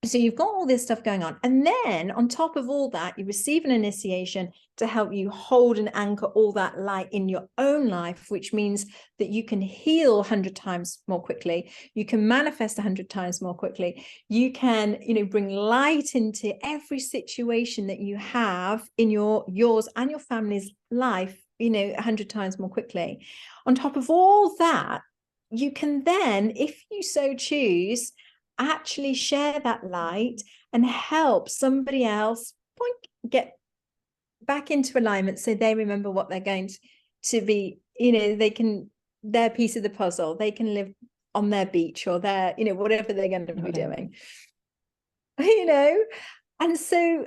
S2: So you've got all this stuff going on. And then on top of all that, you receive an initiation to help you hold and anchor all that light in your own life, which means that you can heal 100 times more quickly. You can manifest 100 times more quickly. You can, bring light into every situation that you have in yours and your family's life, 100 times more quickly. On top of all that, you can then, if you so choose, actually share that light and help somebody else get back into alignment, so they remember what they're going to be, they can, their piece of the puzzle, they can live on their beach or their, whatever they're going to be doing, and so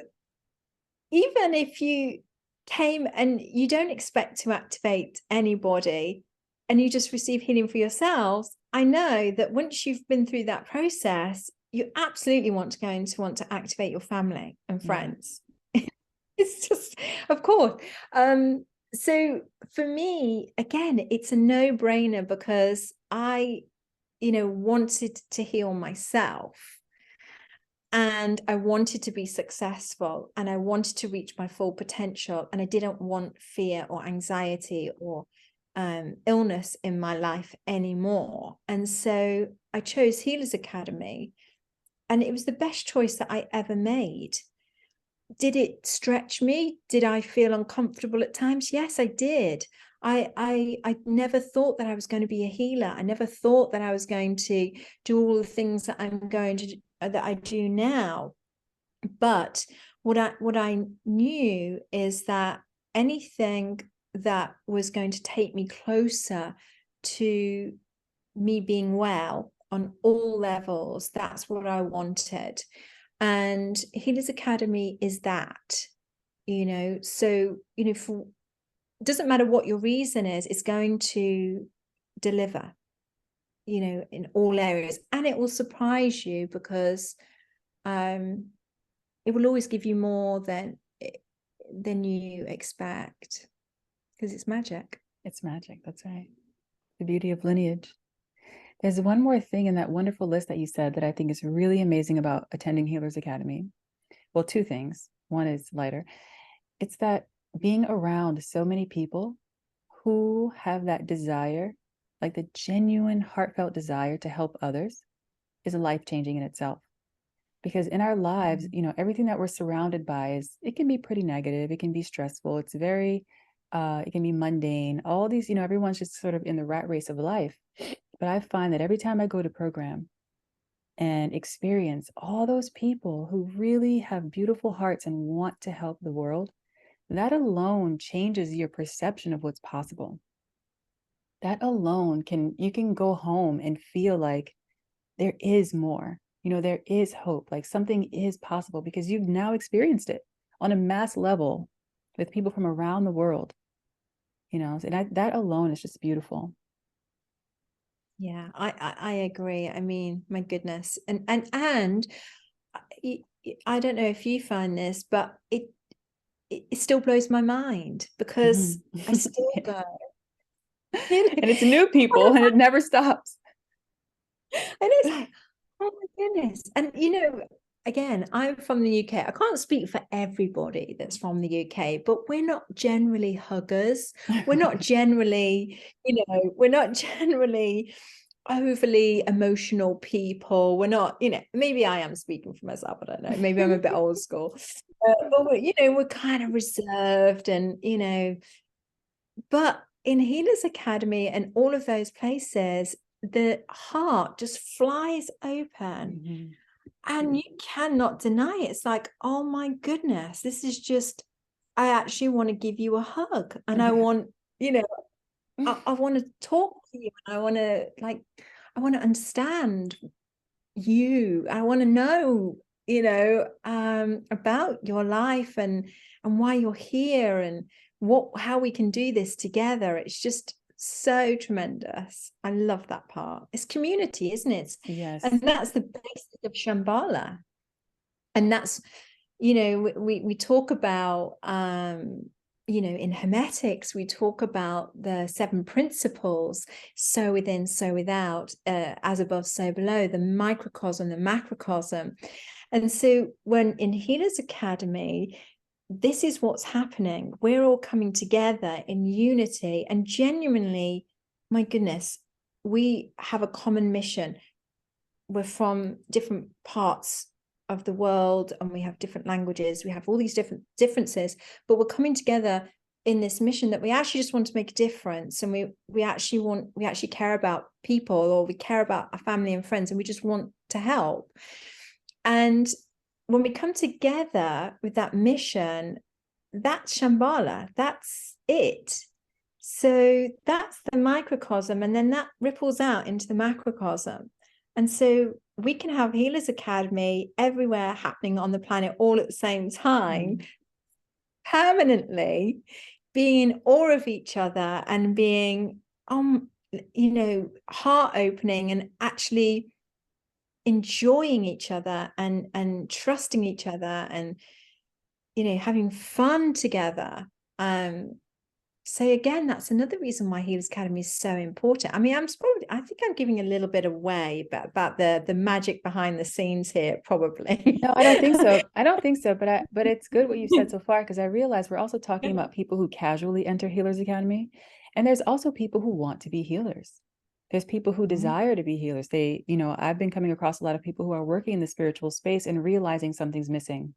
S2: even if you came and you don't expect to activate anybody and you just receive healing for yourselves, I know that once you've been through that process, you absolutely want to activate your family and friends. Yeah. It's just, of course. So for me, again, it's a no-brainer, because I, wanted to heal myself. And I wanted to be successful, and I wanted to reach my full potential. And I didn't want fear or anxiety or illness in my life anymore. And so I chose Healers Academy, and it was the best choice that I ever made. Did it stretch me? Did I feel uncomfortable at times? Yes, I did. I never thought that I was going to be a healer. I never thought that I was going to do all the things that that I do now. But what I knew is that anything that was going to take me closer to me being well on all levels, that's what I wanted. And Healers Academy is that, so, it doesn't matter what your reason is, it's going to deliver, in all areas. And it will surprise you, because it will always give you more than you expect, because it's magic.
S1: It's magic. That's right. The beauty of lineage. There's one more thing in that wonderful list that you said that I think is really amazing about attending Healers Academy. Well, two things. One is lighter. It's that being around so many people who have that desire, like the genuine, heartfelt desire to help others, is life-changing in itself. Because in our lives, everything that we're surrounded by it can be pretty negative. It can be stressful. It's very, it can be mundane. All these, everyone's just sort of in the rat race of life. But I find that every time I go to program and experience all those people who really have beautiful hearts and want to help the world, that alone changes your perception of what's possible. That alone you can go home and feel like there is more, there is hope, like something is possible, because you've now experienced it on a mass level with people from around the world, and that alone is just beautiful.
S2: Yeah, I agree. I mean, my goodness. And I don't know if you find this, but it still blows my mind, because I still go.
S1: And it's new people, and it never stops.
S2: And it's like, oh my goodness. And again, I'm from the UK. I can't speak for everybody that's from the UK, but we're not generally huggers. We're not generally, we're not generally overly emotional people. We're not, maybe I am speaking for myself, I don't know, maybe I'm a bit old school, but we're kind of reserved, and but in Healers Academy and all of those places, the heart just flies open, and you cannot deny it. It's like, oh my goodness, this is just, I actually want to give you a hug, and I want, I want to talk to you, and I want to understand you. I want to know, about your life and why you're here, and how we can do this together. It's just so tremendous. I love that part. It's community, isn't it?
S1: Yes.
S2: And that's the basic of Shambhala. And that's, we talk about, in Hermetics, we talk about the 7 principles: so within, so without, as above, so below, the microcosm, the macrocosm. And so when in Healers Academy, this is what's happening. We're all coming together in unity, and genuinely, my goodness, we have a common mission. We're from different parts of the world, and we have different languages. We have all these different differences, but we're coming together in this mission that we actually just want to make a difference, and we actually care about people, or we care about our family and friends, and we just want to help. And when we come together with that mission, that's Shambhala, that's it. So that's the microcosm, and then that ripples out into the macrocosm. And so we can have Healers Academy everywhere happening on the planet all at the same time, permanently being in awe of each other and being, heart opening, and actually enjoying each other and trusting each other, and, having fun together. So again, that's another reason why Healers Academy is so important. I mean, I think I'm giving a little bit away about the magic behind the scenes here, probably.
S1: No, I don't think so. I don't think so, but it's good what you said so far, because I realize we're also talking about people who casually enter Healers Academy, and there's also people who want to be healers. There's people who desire to be healers. I've been coming across a lot of people who are working in the spiritual space and realizing something's missing.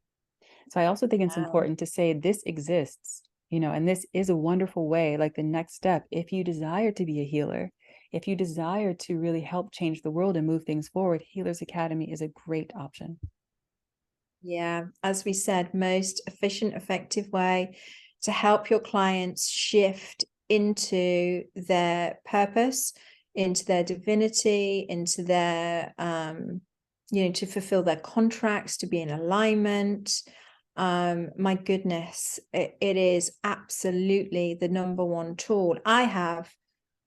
S1: So I also think it's important to say this exists. And this is a wonderful way, like the next step, if you desire to be a healer, if you desire to really help change the world and move things forward, Healers Academy is a great option.
S2: Yeah, as we said, most efficient, effective way to help your clients shift into their purpose, into their divinity, into their, to fulfill their contracts, to be in alignment. My goodness, it is absolutely the number one tool I have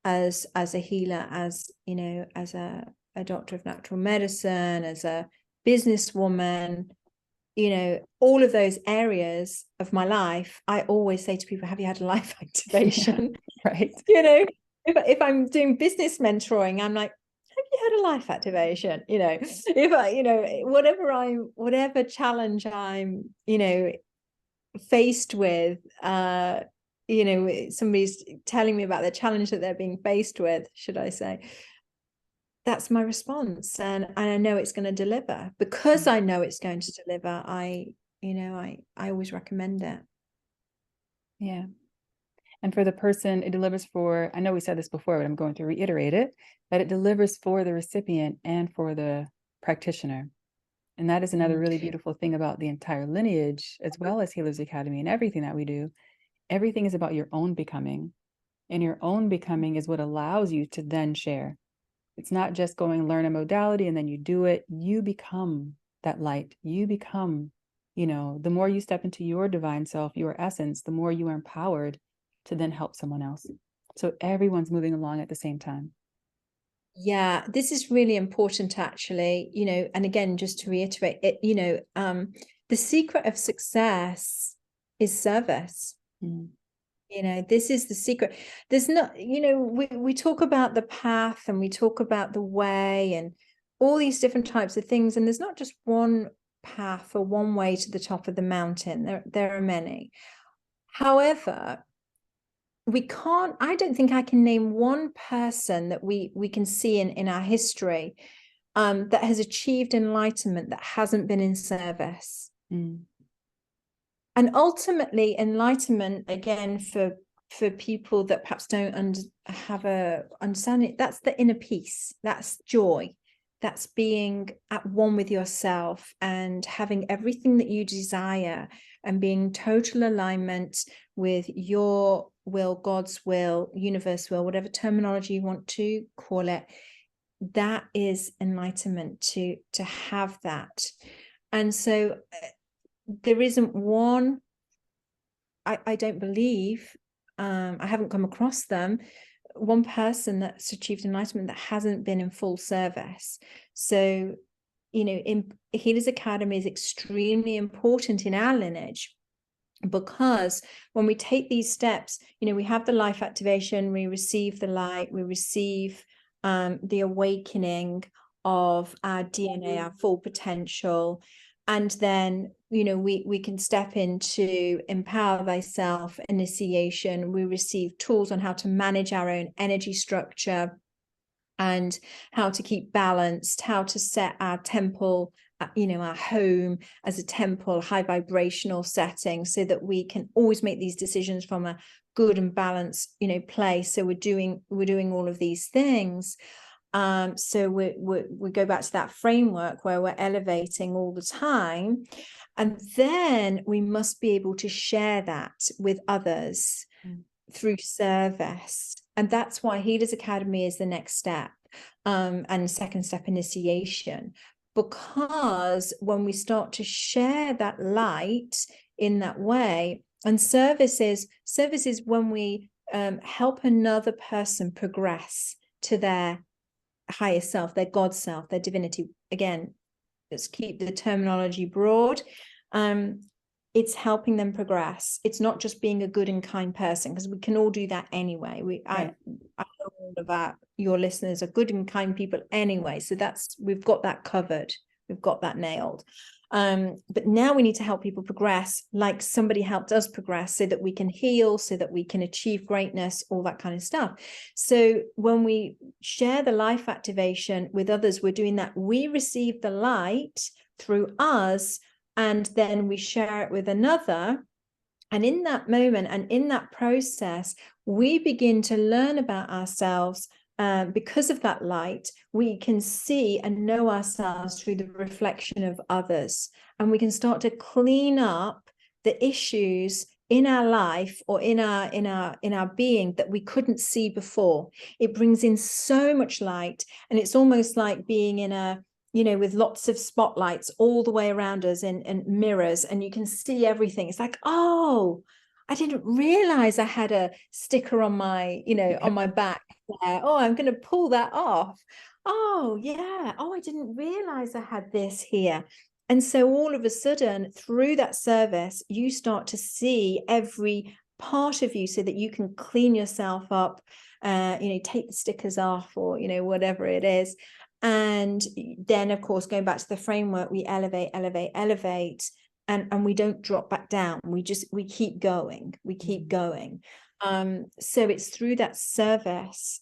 S2: as a healer, as a doctor of natural medicine, as a businesswoman, all of those areas of my life. I always say to people, have you had a life activation?
S1: Yeah, right.
S2: If I'm doing business mentoring, I'm like, have you had a life activation? If I, whatever challenge I'm, faced with, somebody's telling me about the challenge that they're being faced with, should I say, that's my response. And I know it's going to deliver. Because I know it's going to deliver, I always recommend it.
S1: Yeah. And for the person, it delivers for, I know we said this before, but I'm going to reiterate it, that it delivers for the recipient and for the practitioner. And that is another really beautiful thing about the entire lineage, as well as Healers Academy and everything that we do. Everything is about your own becoming. And your own becoming is what allows you to then share. It's not just going learn a modality and then you do it. You become that light. You become, the more you step into your divine self, your essence, the more you are empowered to then help someone else. So everyone's moving along at the same time.
S2: Yeah, this is really important, actually, and again, just to reiterate it, the secret of success is service. This is the secret. There's not, we talk about the path, and we talk about the way, and all these different types of things, and there's not just one path or one way to the top of the mountain. There are many. However, I don't think I can name one person that we can see in our history that has achieved enlightenment that hasn't been in service. And ultimately, enlightenment, again, for people that perhaps don't have a understanding, that's the inner peace, that's joy, that's being at one with yourself and having everything that you desire and being total alignment with your will, God's will, universe will, whatever terminology you want to call it. That is enlightenment, to have that. And so there isn't one, I don't believe, I haven't come across one person that's achieved enlightenment that hasn't been in full service. So, in Healers Academy is extremely important in our lineage, because when we take these steps, we have the life activation, we receive the light, we receive the awakening of our DNA, our full potential. And then, we can step into Empower Thyself initiation. We receive tools on how to manage our own energy structure and how to keep balanced, how to set our temple our home as a temple, high vibrational setting, so that we can always make these decisions from a good and balanced, place. So we're doing all of these things. So we go back to that framework where we're elevating all the time. And then we must be able to share that with others through service. And that's why Healers Academy is the next step, and second step, initiation. Because when we start to share that light in that way, and service is when we help another person progress to their higher self, their God self, their divinity. Again, let's keep the terminology broad. It's helping them progress. It's not just being a good and kind person, because we can all do that anyway. I know all of your listeners are good and kind people anyway. So we've got that covered. We've got that nailed. But now we need to help people progress like somebody helped us progress, so that we can heal, so that we can achieve greatness, all that kind of stuff. So when we share the life activation with others, we're doing that. We receive the light through us, and then we share it with another. And in that moment and in that process, we begin to learn about ourselves. Because of that light, we can see and know ourselves through the reflection of others. And we can start to clean up the issues in our life or in our being that we couldn't see before. It brings in so much light, and it's almost like being in a, with lots of spotlights all the way around us and mirrors, and you can see everything. It's like, oh, I didn't realize I had a sticker on my, on my back there. Oh, I'm going to pull that off. Oh, yeah. Oh, I didn't realize I had this here. And so all of a sudden, through that service, you start to see every part of you, so that you can clean yourself up, take the stickers off, or, whatever it is. And then, of course, going back to the framework, we elevate, and we don't drop back down. We keep going. So it's through that service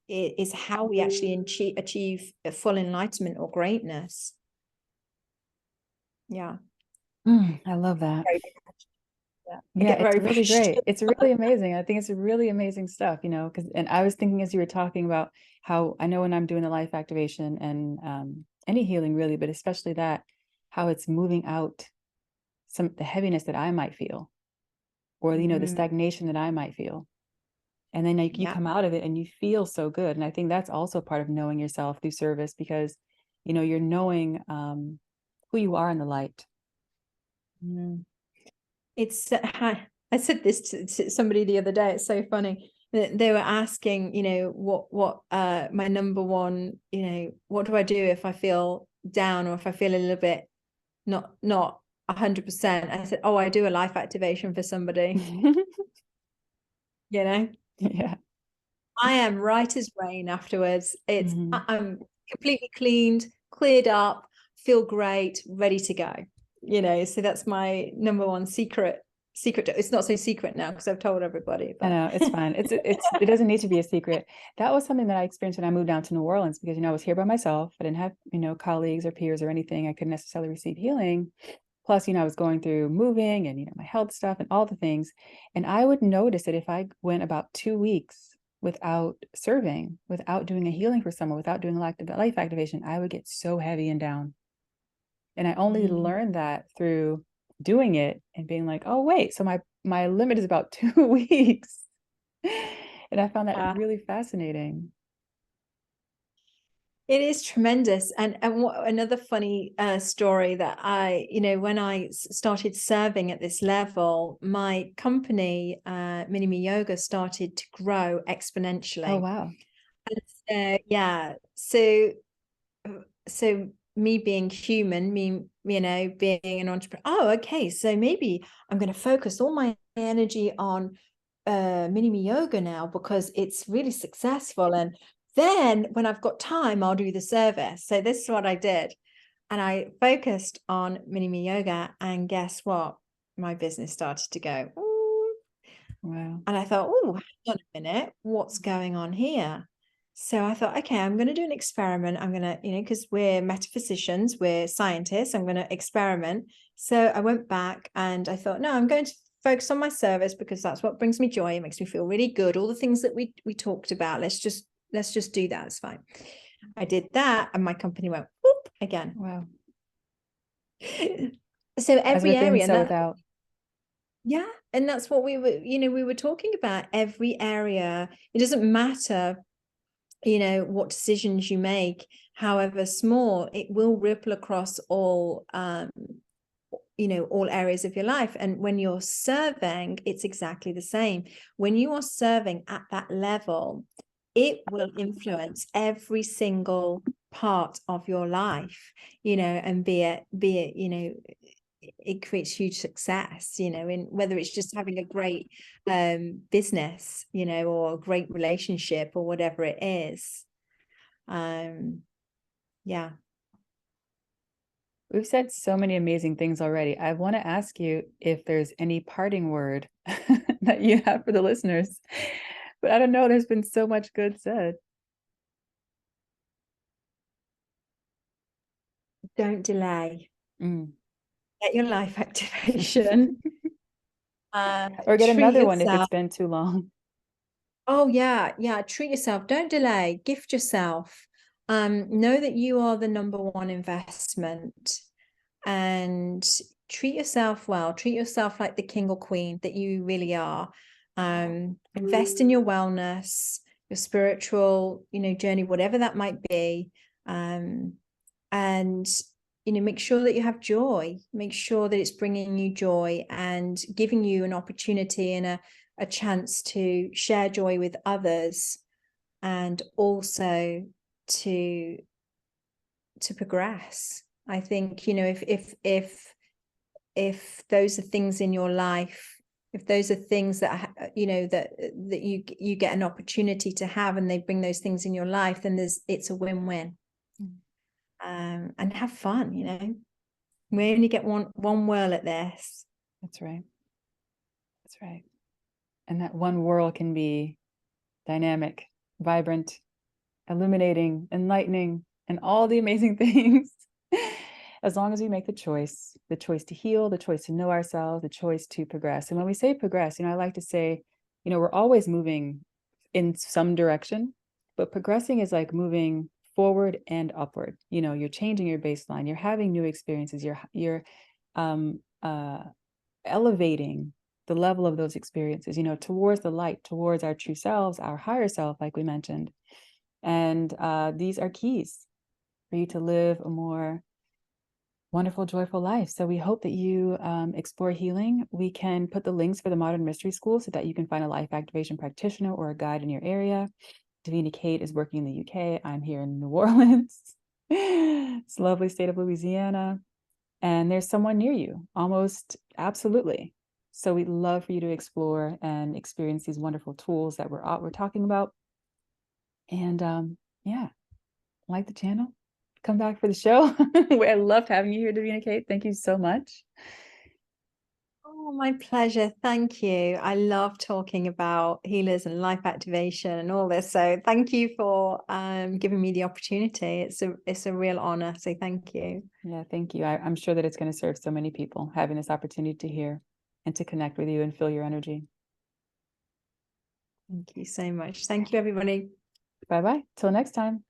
S2: is how we actually achieve a full enlightenment or greatness. Yeah.
S1: I love that. Yeah, it's really great. It's really amazing. I think it's really amazing stuff, and I was thinking as you were talking about how I know when I'm doing the life activation and any healing really, but especially that, how it's moving out the heaviness that I might feel, or, the stagnation that I might feel. And then you come out of it and you feel so good. And I think that's also part of knowing yourself through service, because, you're knowing who you are in the light.
S2: It's I said this to somebody the other day. It's so funny. They were asking, what my number one, what do I do if I feel down, or if I feel a little bit not 100%? I said, I do a life activation for somebody. Yeah. I am right as rain afterwards. I'm completely cleared up, feel great, ready to go. So that's my number one secret. It's not so secret now because I've told everybody. But.
S1: I know, it's fine. It doesn't need to be a secret. That was something that I experienced when I moved down to New Orleans, because, I was here by myself. I didn't have, colleagues or peers or anything. I couldn't necessarily receive healing. Plus, I was going through moving and, my health stuff and all the things. And I would notice that if I went about 2 weeks without serving, without doing a healing for someone, without doing a life activation, I would get so heavy and down. And I only learned that through doing it and being like, oh, wait, so my limit is about 2 weeks. And I found that really fascinating.
S2: It is tremendous. And another funny story that when I started serving at this level, my company, Mini Me Yoga, started to grow exponentially.
S1: Oh, wow.
S2: And, so me being human, being an entrepreneur, okay, so maybe I'm going to focus all my energy on Mini Me Yoga now, because it's really successful. And then when I've got time, I'll do the service. So this is what I did. And I focused on Mini Me Yoga, and guess what? My business started to go, ooh.
S1: Wow.
S2: And I thought, oh, hang on a minute, what's going on here? So I thought, okay, I'm going to do an experiment. I'm going to, because we're metaphysicians, we're scientists, I'm going to experiment. So I went back and I thought, no, I'm going to focus on my service because that's what brings me joy. It makes me feel really good. All the things that we talked about, let's just do that. It's fine. I did that and my company went whoop again.
S1: Wow.
S2: So
S1: As
S2: every
S1: within,
S2: area,
S1: so without.
S2: yeah, and that's what we were talking about. Every area, it doesn't matter, what decisions you make, however small, it will ripple across all all areas of your life. And when you're serving, it's exactly the same. When you are serving at that level, it will influence every single part of your life, and be it it creates huge success, in whether it's just having a great business, or a great relationship or whatever it is. Yeah.
S1: We've said so many amazing things already. I want to ask you if there's any parting word that you have for the listeners, but I don't know. There's been so much good said.
S2: Don't delay.
S1: Mm.
S2: Get your life activation.
S1: Or get
S2: Treat
S1: another one if it's
S2: yourself.
S1: been too long.
S2: Oh yeah, treat yourself. Don't delay. Gift yourself. Know that you are the number one investment, and treat yourself well. Treat yourself like the king or queen that you really are. Invest in your wellness, your spiritual, journey, whatever that might be. And make sure that you have joy. Make sure that it's bringing you joy and giving you an opportunity and a chance to share joy with others, and also to progress. I think, if those are things in your life, if those are things that that you get an opportunity to have, and they bring those things in your life, then it's a win-win. And have fun. We only get one whirl at this.
S1: That's right. That's right. And that one whirl can be dynamic, vibrant, illuminating, enlightening, and all the amazing things. As long as we make the choice to heal, the choice to know ourselves, the choice to progress. And when we say progress, I like to say, we're always moving in some direction, but progressing is like moving forward and upward. You're changing your baseline, you're having new experiences, you're elevating the level of those experiences, towards the light, towards our true selves, our higher self, like we mentioned. And these are keys for you to live a more wonderful, joyful life. So we hope that you explore healing. We can put the links for the Modern Mystery School so that you can find a life activation practitioner or a guide in your area. Davina Kate is working in the UK. I'm here in New Orleans. It's a lovely state of Louisiana. And there's someone near you, almost absolutely. So we'd love for you to explore and experience these wonderful tools that we're talking about. And yeah, like the channel, come back for the show. I loved having you here, Davina Kate. Thank you so much.
S2: Oh, my pleasure. Thank you. I love talking about healers and life activation and all this. So thank you for giving me the opportunity. It's a real honor. So thank you.
S1: Yeah, thank you. I'm sure that it's going to serve so many people, having this opportunity to hear and to connect with you and feel your energy.
S2: Thank you so much. Thank you, everybody.
S1: Bye-bye. Till next time.